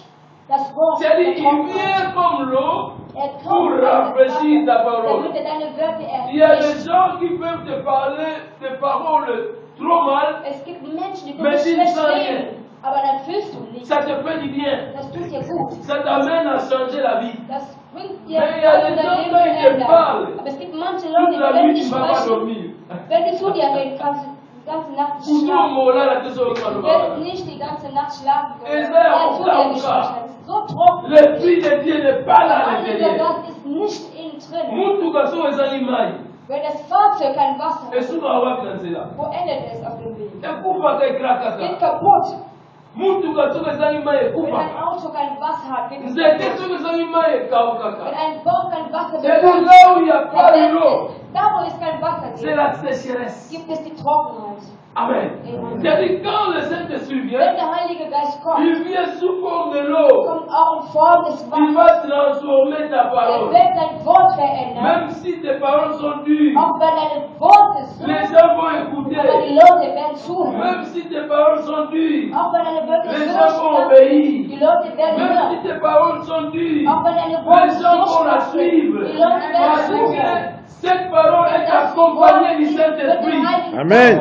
S3: Das Wort
S2: C'est-à-dire,
S3: ist
S2: il
S3: trocken.
S2: vient comme l'eau
S3: Er
S2: pour
S3: kommt als das
S2: rafraîchir ta
S3: Wasser,
S2: parole.
S3: damit er deine Wörter
S2: Il y a
S3: erfrischt.
S2: des gens qui peuvent te parler des paroles trop mal,
S3: Es gibt Menschen, die
S2: Mais
S3: können
S2: sie
S3: schlecht
S2: sagen
S3: reden, aber dann fühlst du nicht.
S2: ça te fait du bien.
S3: Das tut dir gut.
S2: Ça t'amène à changer la vie.
S3: Das bringt dir
S2: Mais il y a
S3: dein
S2: des gens,
S3: Leben
S2: quand ils te
S3: verändern.
S2: parlent,
S3: Aber es gibt manche Leute,
S2: toute la
S3: die wenn
S2: nuit,
S3: die
S2: tu ne vas pas
S3: sprechen,
S2: dormir.
S3: wenn die zu dir reden, kannst du die ganze Nacht nicht
S2: Pour tout le
S3: schlafen.
S2: monde, là, la question est pas
S3: Du
S2: le
S3: wirst
S2: baba.
S3: nicht die ganze Nacht schlafen
S2: Et
S3: können.
S2: ça,
S3: Weil
S2: on
S3: zu
S2: va,
S3: dir
S2: on
S3: gesprochen
S2: va.
S3: hat. Es ist so trocken.
S2: L'esprit de Dieu n'est pas
S3: Der
S2: là à
S3: Heilige
S2: l'intérieur.
S3: Geist ist nicht innen drin.
S2: Mutu kaso ezali mai.
S3: Wenn das Fahrzeug kein Wasser hat,
S2: Esuka wapi na nzela.
S3: wo endet es auf dem Weg?
S2: Ekufaka ekra
S3: Geht
S2: kaka.
S3: kaputt.
S2: Mutu kaso ezali mai
S3: Wenn ein
S2: ekufaka.
S3: Auto kein Wasser hat, geht es
S2: Nzete
S3: kaputt.
S2: soki ezali mai
S3: Wenn
S2: ekaukaka.
S3: ein Baum kein Wasser
S2: C'est
S3: bekommt,
S2: là où il n'y a pas de l'eau.
S3: da wo es kein Wasser
S2: C'est
S3: gibt,
S2: la sécheresse.
S3: gibt es die Trockenheit.
S2: Amen. C'est-à-dire quand le Saint-Esprit
S3: Wenn
S2: vient,
S3: der Heilige Geist kommt,
S2: il vient sous forme de l'eau.
S3: kommt auch in Form des
S2: Il
S3: Wassers.
S2: va transformer ta
S3: Er
S2: parole.
S3: wird dein Wort verändern,
S2: Même si tes paroles sont dures,
S3: auch wenn deine Worte so,
S2: les gens vont
S3: aber
S2: écouter.
S3: die Leute werden zuhören.
S2: Même si tes paroles sont dures,
S3: Auch wenn deine Wörter
S2: les
S3: so
S2: gens vont
S3: stark
S2: obéir.
S3: sind, die Leute werden
S2: Même
S3: hören.
S2: si tes paroles sont dures,
S3: Auch wenn deine
S2: les
S3: Worte
S2: gens
S3: so
S2: vont la
S3: stark sind,
S2: suivre.
S3: die Leute werden
S2: Parce
S3: zuhören.
S2: que cette parole est accompagnée du Saint-Esprit.
S7: Amen.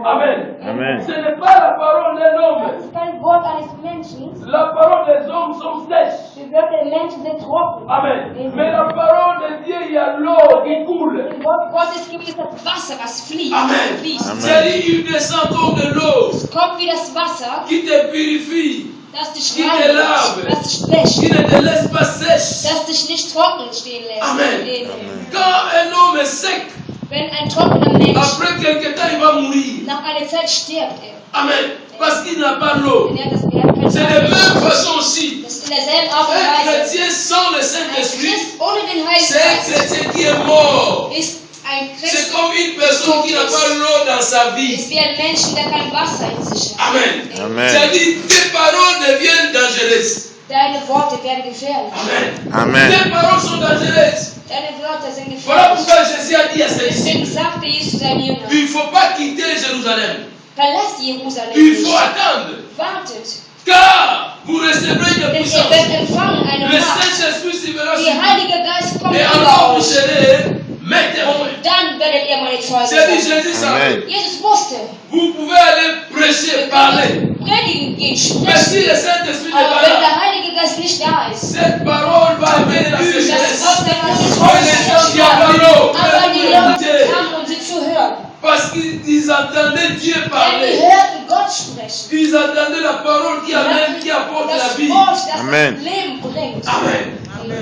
S2: Amen.
S7: Amen.
S2: Ce n'est pas la parole d'un
S3: Das
S2: homme.
S3: ist kein Wort eines Menschen.
S2: La parole des hommes sont sèches.
S3: Die Wörter der Menschen sind trocken.
S2: Amen. Mais la parole de Dieu, il y a l'eau qui coule.
S3: Im Wort Gottes gibt es das Wasser, was fließt.
S2: Amen.
S3: fließt.
S7: Amen.
S2: C'est-à-dire, il descend comme de l'eau
S3: Es kommt wie das Wasser,
S2: qui te purifie,
S3: das dich
S2: Die
S3: reinigt,
S2: Lave.
S3: das dich wäscht,
S2: qui ne te laisse pas sèche.
S3: das dich nicht trocken stehen lässt.
S2: Amen.
S3: Amen.
S2: Quand un homme est sec,
S3: Wenn ein trockener Mensch
S2: après quelque temps, il va mourir.
S3: nach einer Zeit stirbt,
S2: Amen. Parce qu'il n'a pas l'eau.
S3: denn er hat kein
S2: C'est de la même
S3: Wasser.
S2: façon aussi.
S3: Das ist in derselben Art und
S2: Un
S3: Weise.
S2: chrétien sans le
S3: Ein
S2: Saint-Esprit,
S3: Christ ohne den Heiligen
S2: c'est un
S3: Geist
S2: chrétien qui est mort.
S3: ist ein
S2: C'est
S3: Christ,
S2: comme une personne qui n'a pas l'eau dans sa vie.
S3: ist wie ein Mensch, der kein Wasser in sich hat.
S2: Amen.
S7: Amen.
S2: C'est-à-dire, tes paroles deviennent dangereuses.
S3: Deine Worte werden gefährlich.
S2: Amen.
S7: Amen.
S2: Tes paroles sont dangereuses.
S3: Deine Wörter sind
S2: Voilà
S3: gefährlich.
S2: pourquoi Jésus a dit à ses
S3: Deswegen
S2: disciples,
S3: sagte Jesus seinen Jüngern,
S2: il ne faut pas quitter Jérusalem.
S3: verlasst Jerusalem
S2: Il
S3: nicht.
S2: faut attendre.
S3: Wartet,
S2: Car vous recevrez une
S3: denn ihr
S2: puissance.
S3: werdet empfangen eine
S2: Le
S3: Macht.
S2: Saint-Esprit s'élèvera sur
S3: Der
S2: vous.
S3: Heilige Geist kommt
S2: Et
S3: über
S2: alors vous
S3: euch.
S2: serez mes témoins.
S3: Und dann werdet ihr meine Zeugen
S2: C'est-à-dire,
S3: sein.
S2: Jésus savait.
S7: Amen.
S3: Jesus wusste,
S2: Vous pouvez aller prêcher, parler.
S3: predigen geht,
S2: Mais si
S3: sprechen.
S2: le Saint-Esprit n'est
S3: Aber
S2: pas
S3: wenn
S2: là,
S3: der Heilige Geist nicht da ist,
S2: cette parole va amener la
S3: das
S2: sécheresse.
S3: Wort wird
S2: Et les gens qui
S3: das
S2: avaient l'eau,
S3: aber die
S2: peuvent
S3: Leute
S2: écouter.
S3: kamen, um sie zu hören.
S2: Parce qu'ils entendaient Dieu
S3: Denn die
S2: parler.
S3: hörten Gott sprechen.
S2: Ils entendaient la parole qui amène, qui apporte la
S3: Das
S2: vie.
S3: Wort, das
S7: Amen.
S3: das Leben bringt.
S2: Amen.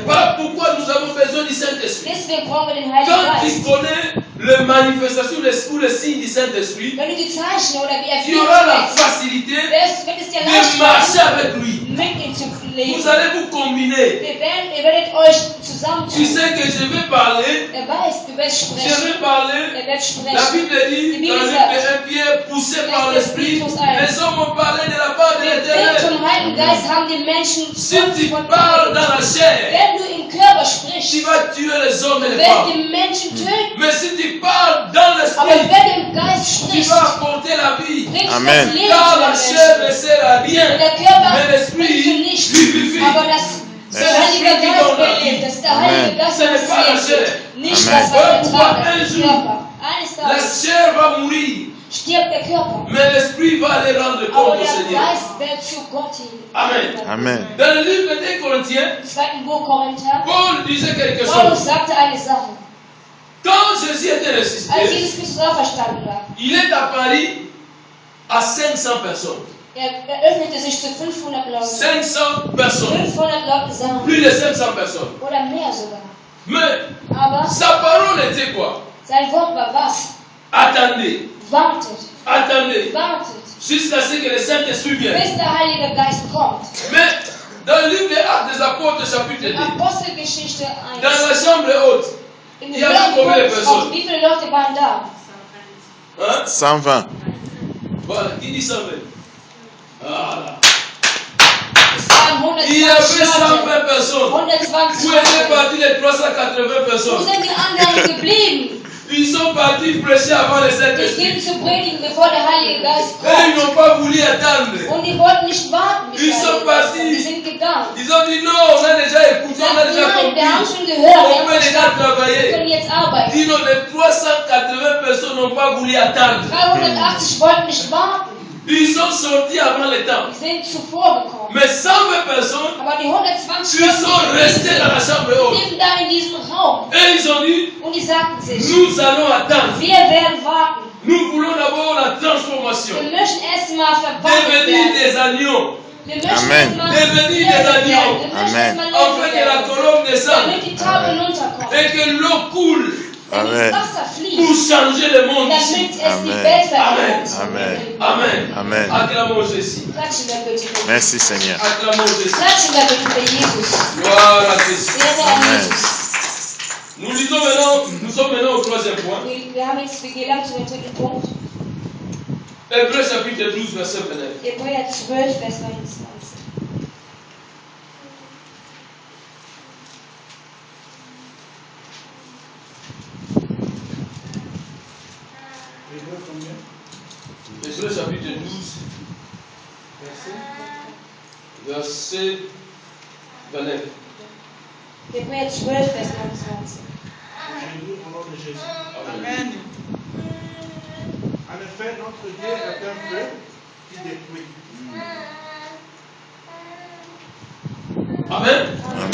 S2: Voilà pourquoi nous avons besoin du Saint-Esprit.
S3: Deswegen brauchen wir den Heiligen
S2: Quand tu
S3: Geist.
S2: connais les manifestations ou les signes du Saint-Esprit,
S3: Wenn du die Zeichen oder wie
S2: tu auras la
S3: Erfüllung
S2: facilité
S3: wird es dir
S2: de
S3: leicht
S2: marcher
S3: machen,
S2: avec lui.
S3: mit ihm zu
S2: Vous
S3: leben.
S2: allez vous combiner.
S3: Ihr werdet euch zusammentun.
S2: Tu sais que je vais parler,
S3: Er weiß, du wirst
S2: je
S3: sprechen.
S2: vais parler.
S3: Er wird
S2: La
S3: sprechen.
S2: Bible dit, dans le Pierre, poussé par l'Esprit, les hommes ont parlé de la part de
S3: Mit
S2: l'Éternel.
S3: vom Heiligen Geist haben die Menschen
S2: Si tu parles dans la chair,
S3: Wenn du im Körper
S2: tu
S3: sprichst,
S2: vas tuer les hommes et les
S3: wird
S2: femmes.
S3: die Menschen töten.
S2: Mais si tu parles dans
S3: Aber
S2: l'Esprit,
S3: wer im Geist
S2: tu
S3: spricht,
S2: vas apporter la vie.
S3: bringt
S7: Amen.
S3: das Leben
S2: Car
S3: zu
S2: la
S3: den
S2: chair ne
S3: Menschen.
S2: sert à rien,
S3: Und der Körper
S2: mais
S3: bringt
S2: l'Esprit
S3: nichts.
S2: vivifie.
S3: Aber der Heilige Geist belebt. Das ist der Heilige Geist,
S2: Ce n'est
S3: der
S2: pas la
S3: das
S2: chair.
S3: Leben gibt. Nicht
S7: Amen.
S3: das, was wir
S2: Voilà pourquoi
S3: tragen,
S2: un
S3: das ist
S2: jour,
S3: der Körper.
S5: Eines
S4: La
S5: Tages
S4: chair va mourir,
S5: stirbt der Körper,
S4: mais l'esprit va aller rendre
S5: aber
S4: compte au
S5: der
S4: Seigneur.
S5: Geist wird zu Gott hin.
S4: Amen.
S7: Amen.
S4: Dans le livre des Corinthiens,
S5: Im 2. Buch Korinther,
S4: Paul disait quelque
S5: Paulus
S4: chose.
S5: sagte eine Sache.
S4: Quand Jésus était
S5: Als
S4: ressuscité,
S5: Jesus Christus auferstanden war,
S4: il est apparu à 500 personnes.
S5: öffnete sich zu 500 Leuten.
S4: 500 personnes.
S5: 500 Leute sahen,
S4: Plus de 500 personnes.
S5: oder mehr sogar.
S4: Mais
S5: Aber
S4: sa parole était quoi?
S5: sein Wort war was?
S4: Attendez,
S5: Wartet,
S4: attendez,
S5: wartet,
S4: jusqu'à ce que le Saint-Esprit vienne.
S5: bis der Heilige Geist kommt.
S4: Mais dans le livre des Actes des Apôtres, chapitre 2,
S5: Apostelgeschichte
S4: dans
S5: 1.
S4: la chambre haute,
S5: In
S4: il y avait combien de personnes?
S5: Wie viele Leute waren da?
S4: Hein?
S7: 120.
S4: Voilà, qui dit 120? Voilà.
S5: Es waren
S4: Il y avait
S5: 120
S4: 120
S5: Leute.
S4: personnes.
S5: 120
S4: Où étaient
S5: Leute.
S4: partis les 380
S5: Wo
S4: personnes?
S5: sind die anderen geblieben?
S4: Ils sont partis prêcher avant le
S5: Die
S4: Saint-Esprit.
S5: gingen zu predigen, bevor der Heilige Geist
S4: Et ils
S5: kommt.
S4: n'ont pas voulu attendre.
S5: Und die wollten nicht warten, bis
S4: Ils
S5: der
S4: sont
S5: Heilige Geist kommt.
S4: partis.
S5: Die sind gegangen.
S4: Ils ont dit non, on a déjà écouté, on a
S5: Sagten,
S4: déjà
S5: nein, wir haben
S4: compris.
S5: schon gehört, wir
S4: On
S5: haben
S4: peut déjà
S5: verstanden. Wir
S4: travailler.
S5: können jetzt arbeiten.
S4: Ils ont les 380 personnes n'ont pas voulu attendre.
S5: 380 wollten nicht warten.
S4: Ils sont sortis avant le temps.
S5: Die sind zuvor gekommen.
S4: Mais 120 personnes,
S5: Aber die 120
S4: ils sont restés dans la chambre haute.
S5: blieben da in diesem Raum.
S4: Et ils ont dit,
S5: Und die sagten sich,
S4: nous allons attendre.
S5: wir werden warten.
S4: Nous voulons d'abord la transformation.
S5: Wir möchten erstmal verwandelt
S4: Devenir
S5: werden.
S4: des agneaux.
S5: Wir möchten
S7: Amen.
S5: erstmal
S4: Devenir
S5: leben
S4: des agneaux.
S5: werden. Wir möchten
S7: Amen.
S5: erstmal
S4: Afin
S5: leben
S4: que la
S5: werden.
S4: colombe descende
S5: Damit die Tafel runterkommt.
S4: et que l'eau coule
S5: Damit
S7: Amen.
S5: das Wasser
S4: pour
S5: fließt.
S4: changer le monde
S5: Damit
S4: ici.
S5: es die
S7: Amen.
S5: Welt verändert.
S7: Amen.
S4: Amen.
S7: Amen.
S4: Acclamons Jésus.
S5: Klatschen wir bitte für
S7: Merci Seigneur.
S4: Acclamons Jésus.
S5: Klatschen wir bitte für Jesus.
S4: Gloire à Jésus.
S5: Ehre an
S7: Amen.
S5: Jesus.
S4: Nous sommes maintenant au troisième point.
S5: Wir gelangen zu dem dritten Punkt.
S4: Hébreux chapitre 12, verset 29.
S5: Hebräer 12, Vers 29.
S6: Hébreux combien?
S4: Hébreux chapitre 12, verset 29.
S5: Hebräer 12, Vers 29.
S6: Je lis au nom de Jésus.
S4: Amen.
S6: En effet, notre Dieu est un feu qui détruit.
S4: Amen.
S7: Amen.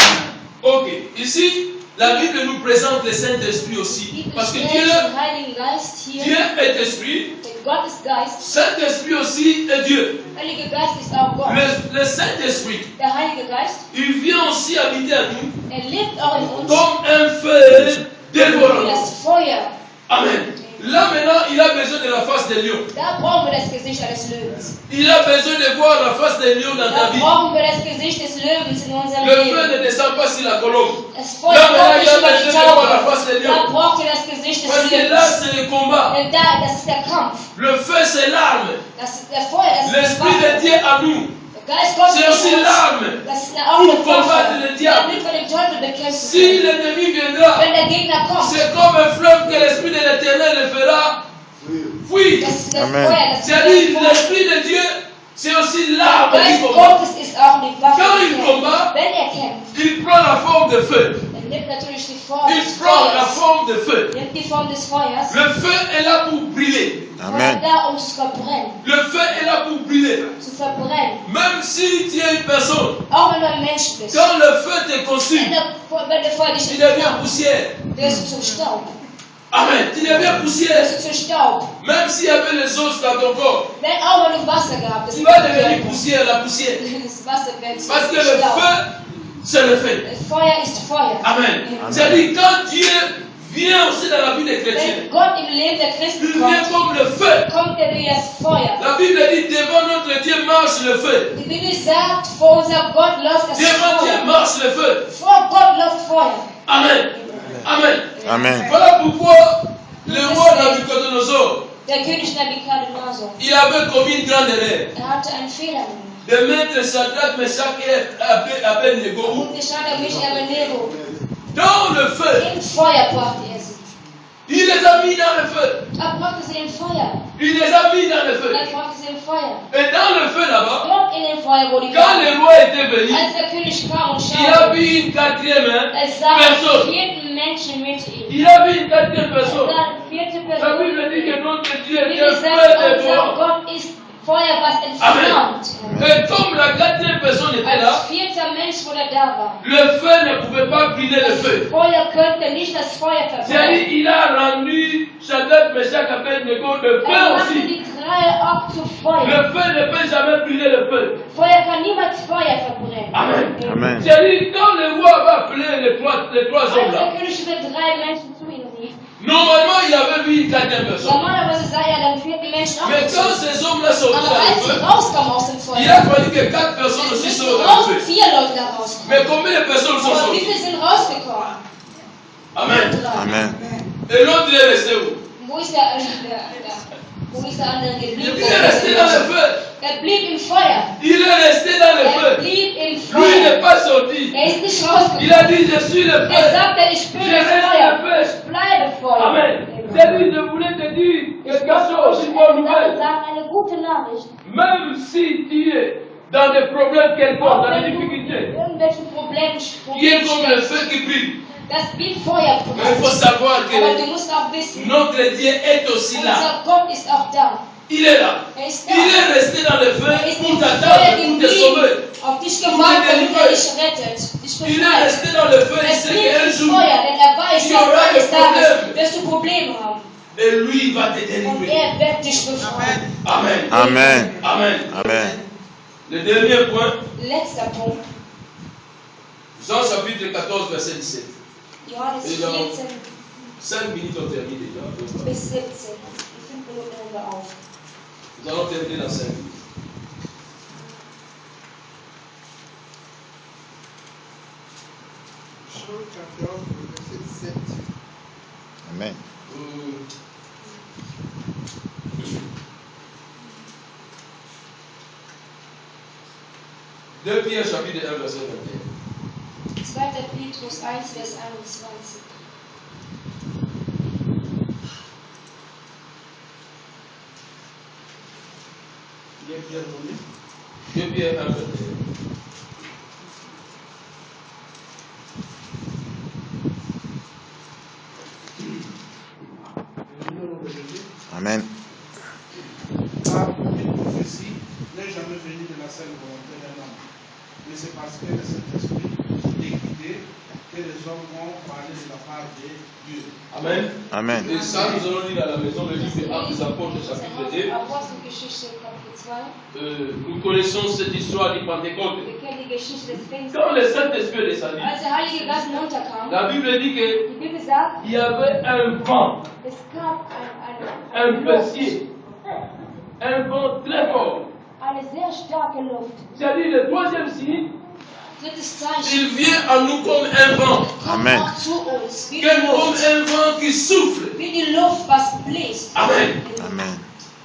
S4: Ok. Ici, la Bible nous présente le Saint-Esprit aussi.
S5: Die
S4: Parce que
S5: beschreiben
S4: Dieu,
S5: den Heiligen Geist
S4: Dieu
S5: hier.
S4: est esprit.
S5: Der Gott ist Geist.
S4: Saint-Esprit aussi est Dieu.
S5: Der Heilige Geist ist auch Gott.
S4: Le Saint-Esprit,
S5: Der Heilige Geist,
S4: il vient aussi habiter à nous
S5: lebt auch in uns
S4: comme un feu
S5: wie
S4: dévorant.
S5: das Feuer.
S4: Amen. Là maintenant, il a besoin de la face des lions.
S5: Da brauchen wir das Gesicht eines Löwens.
S4: Il a besoin de voir la face des lions dans ta
S5: Da
S4: vie.
S5: brauchen wir das Gesicht des Löwens in unserem
S4: Le feu
S5: Leben.
S4: ne descend pas sur la colombe.
S5: Das Feuer
S4: Là
S5: kommt
S4: maintenant, il
S5: nicht
S4: a
S5: über die
S4: besoin de voir la
S5: Taube.
S4: face des
S5: Da
S4: lions.
S5: braucht ihr das Gesicht des
S4: Parce que là,
S5: Löwens.
S4: c'est le combat.
S5: Denn das ist der Kampf.
S4: Le feu, c'est l'arme.
S5: Das ist der Feuer, das ist das
S4: L'Esprit de
S5: Waffen.
S4: Dieu à nous,
S5: Der Geist Gottes
S4: c'est
S5: in
S4: aussi
S5: uns.
S4: l'arme.
S5: Das ist auch eine
S4: Pour combattre
S5: Waffe,
S4: le diable.
S5: damit wir den Teufel bekämpfen
S4: Si
S5: können.
S4: l'ennemi viendra,
S5: Wenn der Gegner kommt,
S4: c'est comme un fleuve que l'Esprit de l'Éternel le fera fuir.
S5: das ist das
S7: Amen.
S5: Feuer, das ist
S4: C'est-à-dire,
S5: das Feuer.
S4: l'Esprit de Dieu, c'est aussi
S5: Der
S4: l'arme qui
S5: Geist
S4: combat.
S5: Gottes ist auch die Waffe.
S4: Quand
S5: die
S4: il
S5: kämpft.
S4: combat,
S5: Wenn er kämpft,
S4: il prend la forme de feu.
S5: er nimmt natürlich die Form
S4: Il
S5: des
S4: prend la
S5: Feuers.
S4: forme de feu.
S5: Nimmt die Form des Feuers.
S4: Le feu est là pour brûler.
S7: Amen.
S5: Da, um zu verbrennen.
S4: Le feu est là pour brûler.
S5: Zu verbrennen.
S4: Même si tu es une personne,
S5: Auch wenn du ein Mensch bist.
S4: quand le feu te consume,
S5: Wenn der Feuer dich
S4: tu deviens
S5: entfernt,
S4: poussière.
S5: wirst du zum Staub.
S4: Amen. Tu deviens poussière.
S5: Wirst du zum Staub.
S4: Même s'il y avait les os dans ton corps,
S5: Auch wenn du Wasser gehabt hast.
S4: tu vas devenir poussière, la poussière.
S5: Das Wasser wird
S4: Parce que le
S5: Staub.
S4: feu, c'est le feu.
S5: Feuer ist Feuer.
S4: Amen. C'est-à-dire, quand Dieu vient aussi dans la vie des chrétiens,
S5: Wenn Gott im Leben der Christen
S4: il vient
S5: kommt,
S4: comme le feu.
S5: kommt er wie das Feuer.
S4: La Bible dit, devant notre Dieu marche le feu.
S5: Die Bibel sagt, vor unserem Gott läuft das
S4: Devant Dieu
S5: Feuer.
S4: marche le feu.
S5: Vor Gott läuft Feuer.
S4: Amen. Amen.
S7: Amen.
S4: Voilà pourquoi le roi Nabucodonosor,
S5: Der König Nebukadnezar,
S4: il avait commis une grande erreur.
S5: hatte einen Fehler gemacht.
S4: De mettre Shadrach, Meshach et Abednego
S5: Und der Shadrach, Meshach, Abednego,
S4: dans le feu.
S5: im Feuer brachte er sie.
S4: Il les a mis dans le feu.
S5: Er brachte sie im Feuer.
S4: Il les a mis dans le feu.
S5: Er brachte sie im Feuer.
S4: Et dans le feu là-bas,
S5: Dort in dem Feuer, wo die
S4: quand
S5: waren.
S4: le roi était venu,
S5: Als der König kam und
S4: il a
S5: schaute,
S4: vu une quatrième
S5: er sah
S4: personne.
S5: einen vierten Menschen mit ihm.
S4: Il a vu une quatrième
S5: Er
S4: personne.
S5: sah einen vierte
S2: La
S5: Person.
S2: Bible dit que notre Dieu
S5: Die
S2: est
S5: Bibel
S2: un
S5: sagt,
S2: feu de
S5: unser
S2: bois.
S5: Gott ist Feuer, was
S2: Amen.
S5: entflammt.
S2: Et comme la quatrième personne était là,
S5: Als vierter Mensch, wo der da war.
S2: le feu ne pouvait pas brûler le
S5: Das
S2: feu.
S5: Feuer könnte nicht das Feuer verbrennen.
S2: C'est-à-dire, il a rendu Shadrach, Meshach, Abednego le feu
S5: Er machte
S2: aussi.
S5: die drei auch zu Feuer.
S2: Le feu ne peut jamais brûler le feu.
S5: Feuer kann niemals Feuer verbrennen.
S2: Amen.
S7: Amen.
S2: C'est-à-dire, quand le roi va appeler les trois
S5: Als
S2: hommes
S5: der
S2: là,
S5: König diese drei Menschen zu ihm rief,
S2: normalement il avait vu une quatrième personne.
S5: normalerweise sah er den vierten Menschen
S2: Mais quand
S5: auch.
S2: ces hommes-là sortaient
S5: Aber
S2: dans
S5: als
S2: le
S5: sie
S2: feu,
S5: rauskamen aus dem
S2: il
S5: Feuer,
S2: a fallu que 4 personnes aussi
S5: müssen
S2: sortent dans le
S5: auch
S2: feu.
S5: 4 Leute da rauskommen.
S2: Mais combien de personnes sont
S5: Aber wie
S2: sorties?
S5: viele sind rausgekommen?
S2: Amen.
S7: Amen.
S2: Et l'autre il est resté où?
S5: Wo ist der andere geblieben?
S2: Il est resté dans le feu.
S5: Er blieb im Feuer.
S2: Il est resté dans le
S5: Er
S2: feu.
S5: blieb im
S2: Lui n'est
S5: Feuer.
S2: pas sorti.
S5: Er ist nicht
S2: Il
S5: rausgekommen.
S2: a dit, je suis le
S5: Er
S2: feu.
S5: sagte, ich bin
S2: Je
S5: das
S2: reste
S5: Feuer.
S2: le feu.
S5: Ich bleibe Feuer.
S2: Amen. C'est-à-dire, je voulais te dire quelque chose, une bonne nouvelle.
S5: sagen, eine gute Nachricht.
S2: Même si tu es dans des problèmes quelconques, dans des
S5: Wenn du
S2: difficultés,
S5: irgendwelche Probleme
S2: il est comme le feu qui brille.
S5: das wie Feuer.
S2: Mais il faut savoir
S5: Aber
S2: que
S5: du musst auch wissen,
S2: notre Dieu est aussi là.
S5: unser Gott ist auch da.
S2: Il est là.
S5: Er ist da.
S2: Il est resté dans le feu
S5: Er ist
S2: pour
S5: im
S2: t'attendre,
S5: Feuer
S2: pour te sauver.
S5: geblieben, auf dich gewartet, damit er dich rettet, dich
S2: Il est
S5: befreit.
S2: resté dans le feu. Il
S5: Er
S2: sait
S5: blieb
S2: qu'un
S5: im
S2: jour,
S5: Feuer, denn er weiß,
S2: il y aura
S5: dass eines
S2: des
S5: Tages
S2: problèmes.
S5: wirst du Probleme haben.
S2: et lui il va te
S5: Und
S2: délivrer.
S5: er wird dich befreien.
S2: Amen.
S7: Amen.
S2: Amen.
S7: Amen.
S2: Le dernier point,
S5: Letzter Punkt,
S2: Jean chapitre 14, verset 17.
S5: Johannes
S2: Et dans
S5: 14
S2: 5 minutes, on termine déjà.
S5: bis 17. Die 5 Minuten hören wir auf.
S2: Nous allons terminer dans 5 minutes.
S6: Jean 14, verset 7.
S7: Amen.
S2: Deux Pierre chapitre 1, verset 21.
S5: 2. Petrus 1, Vers 21.
S6: Il est bien donné.
S2: 2 Pierre 1, 21.
S7: Amen.
S8: Car aucune prophétie n'est jamais venue de la seule volonté d'un homme. Mais c'est parce que le Saint-Esprit est guidé que les hommes vont parler de la part de Dieu.
S2: Amen.
S7: Amen.
S2: Et ça, nous allons lire à la maison le livre des Actes des Apôtres, chapitre 2.
S5: Apostelgeschichte Kapitel 2.
S2: Nous connaissons cette histoire du Pentecôte.
S5: Wir kennen die Geschichte des Pfingsten.
S2: Quand le Saint-Esprit est descendu,
S5: Als der Heilige Geist runterkam,
S2: la Bible dit qu'il
S5: die Bibel sagt,
S2: y avait un vent,
S5: es gab
S2: un
S5: Luft,
S2: baissier, un vent très fort.
S5: eine sehr starke Luft.
S2: C'est-à-dire le troisième signe,
S5: Drittes Zeichen.
S2: il vient à nous comme un vent,
S5: Kommt
S7: Amen.
S5: auch zu uns, wie die
S2: comme
S5: Luft.
S2: un vent qui souffle.
S5: Wie die Luft, was bläst.
S2: Amen.
S7: Amen.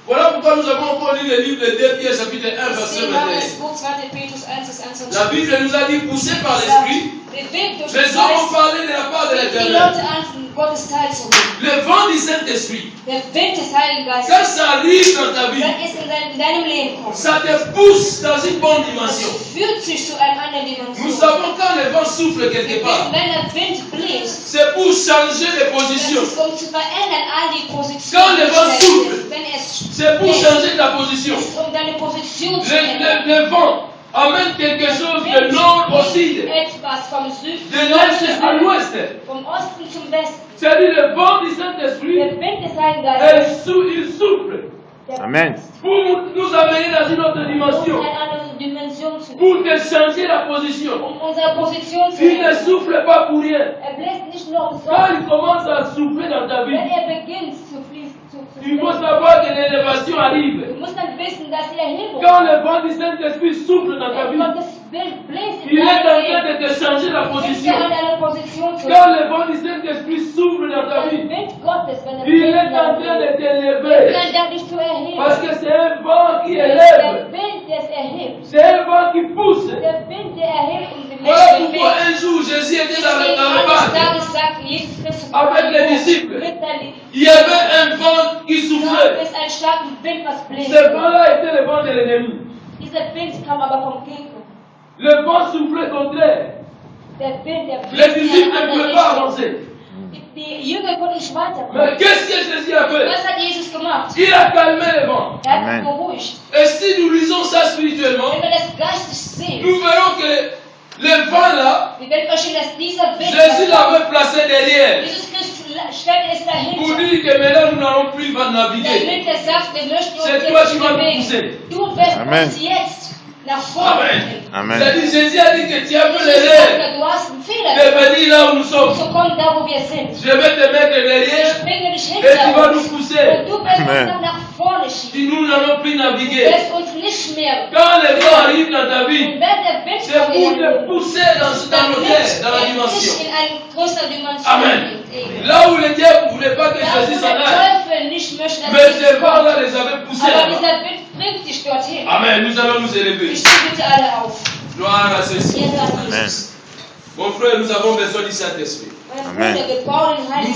S2: Voilà pourquoi nous avons encore lu le livre de 2 Pierre, chapitre 1, verset
S5: Deswegen haben wir das
S2: 21.
S5: Buch 2. Petrus 1, Vers 21.
S2: La Bible nous a dit, poussés par l'Esprit,
S5: Bewegt durch
S2: les
S5: den
S2: hommes ont
S5: Geist,
S2: parlé de la part de
S5: die
S2: l'Éternel.
S5: Leute an, Gottes teilzunehmen.
S2: Le vent du Saint-Esprit,
S5: Der Wind des Heiligen
S2: quand
S5: Geistes,
S2: ça arrive dans ta vie,
S5: wenn es in deinem Leben kommt,
S2: ça te pousse dans une bonne dimension.
S5: es führt sich zu einer anderen
S2: Nous
S5: Dimension.
S2: savons quand le vent souffle quelque part,
S5: Wenn der Wind bläst,
S2: c'est pour changer les
S5: das
S2: positions.
S5: ist, um zu verändern all die
S2: Quand
S5: Positionen.
S2: le vent souffle,
S5: Wenn es
S2: c'est pour
S5: bläst,
S2: changer ta position.
S5: ist, um deine Position zu ändern.
S2: Le vent amène quelque chose de nord au sud,
S5: Etwas vom Süden
S2: de l'est à l'ouest.
S5: vom Osten zum Westen.
S2: C'est-à-dire le vent du Saint-Esprit,
S5: Der Wind des Heiligen Geistes,
S2: il souffle
S5: der
S7: Amen.
S2: pour nous amener dans une autre
S5: um
S2: dimension,
S5: eine andere Dimension zu
S2: pour
S5: geben.
S2: te changer la position.
S5: Um unsere Position zu
S2: Il ne
S5: ändern.
S2: souffle pas pour rien.
S5: Bläst nicht nur
S2: Quand
S5: umsonst.
S2: il commence à souffler dans ta
S5: Wenn
S2: vie,
S5: beginnt zu fließen, zu
S2: il faut
S5: fließen.
S2: savoir que l'élévation arrive.
S5: Du musst dann wissen, dass die Erhebung,
S2: Quand le vent du Saint-Esprit souffle dans ta
S5: wenn
S2: vie,
S5: Gottes Wind bläst in
S2: il est en
S5: deinem
S2: train
S5: Leben,
S2: de te changer la
S5: ist
S2: position.
S5: er an deiner Position zu
S2: Quand le vent du Saint-Esprit souffle dans ta
S5: Der
S2: vie,
S5: Wind Gottes, wenn er
S2: il est
S5: bläst in
S2: en
S5: deinem
S2: train de
S5: Leben,
S2: t'élever.
S5: kann er dich zu erheben.
S2: Parce que c'est un vent qui
S5: Der
S2: élève.
S5: Wind, der es erhebt.
S2: C'est un vent qui pousse.
S5: Der Wind, der erhebt und die
S2: Voilà
S5: Menschen
S2: pourquoi
S5: bewegt.
S2: un jour Jésus était dans
S5: Deswegen
S2: le
S5: eines
S2: bateau.
S5: Tages sagt Jesus Christus
S2: Avec les disciples.
S5: mit der
S2: Il y avait un vent qui
S5: gab
S2: soufflait.
S5: es einen starken Wind, was bläst.
S2: Ce vent-là était le vent de l'ennemi.
S5: Dieser Wind kam aber vom Gegner.
S2: Le vent soufflait contraire.
S5: Der Wind, der
S2: Les
S5: bläst in
S2: disciples
S5: eine
S2: ne
S5: andere
S2: pouvaient pas
S5: Richtung.
S2: avancer.
S5: Die Die Jünger konnten nicht weiter.
S4: Mais qu'est-ce que Jésus a fait?
S5: Was hat Jesus gemacht?
S4: Il a calmé les vents.
S5: Er hat
S7: Amen.
S5: beruhigt.
S4: Et si nous lisons ça spirituellement,
S5: Wenn wir das geistig sehen,
S4: nous verrons que les vents là,
S5: wir werden verstehen, dass dieser Wind,
S4: Jésus l'avait placé derrière.
S5: Jesus Christus stellt es
S4: Pour
S5: dahinter.
S4: dire que maintenant nous n'allons plus naviguer.
S5: Damit er sagt, wir möchten uns
S4: C'est toi
S5: jetzt
S4: qui
S5: nicht
S4: vas nous
S5: bewegen.
S4: pousser.
S5: Du wirst
S7: Amen.
S5: uns jetzt nach vorne
S4: Amen.
S5: bringen.
S7: Amen.
S4: C'est-à-dire Jésus a dit que tu as fait
S5: Jesus
S4: l'erreur
S5: sagt, du hast einen Fehler
S4: de
S5: gemacht.
S4: venir là où nous sommes.
S5: So komm da, wo wir sind.
S4: Je vais te mettre derrière
S5: Ich bringe dich
S4: et tu vas
S5: hinter
S4: nous
S5: uns.
S4: pousser.
S5: Und du wirst uns
S7: Amen.
S5: dann nach vorne schieben.
S4: Si nous n'allons plus
S5: Du
S4: naviguer.
S5: wirst uns nicht mehr.
S4: Quand les vents arrivent dans ta
S5: Und
S4: vie,
S5: wenn der Wind
S4: c'est
S5: vor
S4: pour
S5: dir
S4: te pousser dans l'autel, dans la dimension.
S5: in eine größere Dimension
S4: Amen.
S5: bringt.
S4: Là où le diable ne voulait pas que
S5: Da, wo
S4: Jésus
S5: der
S4: s'en aille,
S5: Teufel nicht möchte, dass
S4: mais
S5: Jesus
S4: ces
S5: kommt.
S4: vents-là les avaient poussés
S5: Aber
S4: là-bas.
S5: dieser Wind bringt dich dorthin.
S4: Amen. Nous allons nous élever.
S5: Wir stehen bitte alle auf.
S4: Gloire à ceci.
S5: Ehre an
S7: Amen.
S5: Jesus.
S4: Mon frère, nous avons besoin du Saint-Esprit.
S5: Mein
S7: Amen.
S5: Bruder, wir brauchen den Heiligen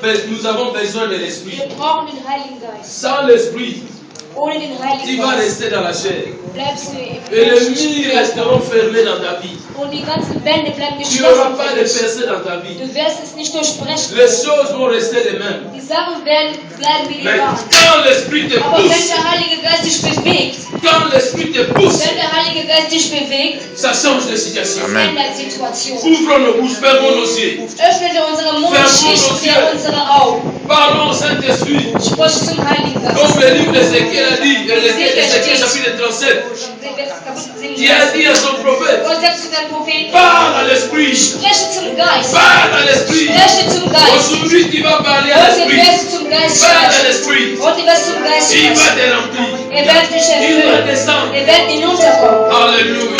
S5: Geist.
S4: Nous avons besoin de l'Esprit.
S5: Wir brauchen den Heiligen Geist.
S4: Sans l'Esprit,
S5: Ohne den
S4: tu
S5: Heiligen
S4: vas
S5: Geist
S4: rester dans la chair.
S5: bleibst du im
S4: Et les
S5: menschlichen
S4: murs resteront fermés dans ta vie.
S5: Und die ganzen Wände bleiben
S4: Tu n'auras
S5: geschlossen
S4: pas
S5: für
S4: de
S5: dich.
S4: percée dans ta vie.
S5: Du wirst es nicht durchbrechen.
S4: Les choses vont rester les mêmes.
S5: Die Sachen werden bleiben wie die
S4: Mais
S5: waren.
S4: quand l'Esprit te
S5: Aber wenn
S4: pousse,
S5: der Heilige Geist dich bewegt,
S4: quand l'Esprit te pousse,
S5: wenn der Heilige Geist dich bewegt,
S4: ça change de situation.
S7: Amen.
S5: ändert Situation.
S4: Ouvrons nos bouches, fermons nos yeux.
S5: Öffnen wir unsere Mund, schließen wir unsere Augen.
S4: Parlons au Saint-Esprit.
S5: Sprich zum Heiligen Geist.
S4: Comme le livre d'Ézéchiel a dit, Ézéchiel chapitre 37, qui a dit à son prophète,
S5: Gott sagt zu deinem Propheten,
S4: parle à l'Esprit,
S5: spreche zum Geist.
S4: parle à l'Esprit.
S5: Spreche zum Geist.
S4: Aujourd'hui, tu vas parler à
S5: Heute
S4: l'Esprit.
S5: wirst du zum Geist
S4: Parle à
S5: sprechen.
S4: l'Esprit.
S5: Heute wirst du zum Geist
S4: Il va
S5: sprechen.
S4: te remplir.
S5: Wird dich
S4: Il va
S5: erfüllen.
S4: descendre.
S5: Wird hinunterkommen.
S4: Alléluia.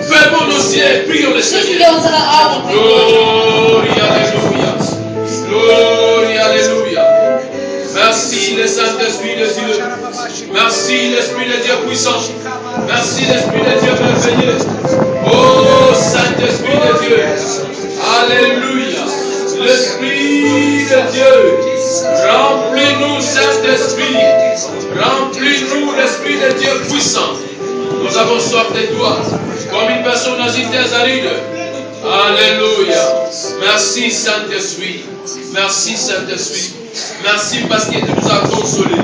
S4: Fermons nos yeux, prions le
S5: Schließen
S4: Seigneur.
S5: wir unsere Augen.
S4: Gloria, Alléluia. Gloria, Alléluia. Merci le Saint-Esprit de Dieu. Merci l'Esprit de Dieu puissant. Merci l'Esprit de Dieu merveilleux. Oh Saint-Esprit de Dieu. Alléluia. L'Esprit de Dieu. Remplis-nous, Saint-Esprit. Remplis-nous, l'Esprit de Dieu puissant. Nous avons soif de toi, comme une personne dans une terre aride. Alléluia. Merci Saint-Esprit. Merci Saint-Esprit. Merci parce que tu nous as consolés.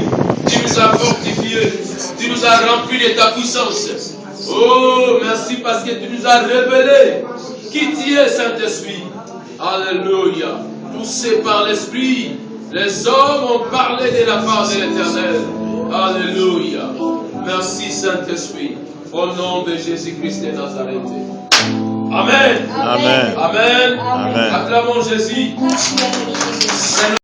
S4: Tu nous as fortifiés. Tu nous as remplis de ta puissance. Oh, merci parce que tu nous as révélé qui tu es, Saint-Esprit. Alléluia. Poussés par l'Esprit, les hommes ont parlé de la part de l'Éternel. Alléluia. Merci Saint-Esprit. Au nom de Jésus-Christ de Nazareth. Amen.
S7: Amen.
S4: Amen.
S7: Amen.
S4: Acclamons Jésus.
S5: Klatschen wir für Jesus.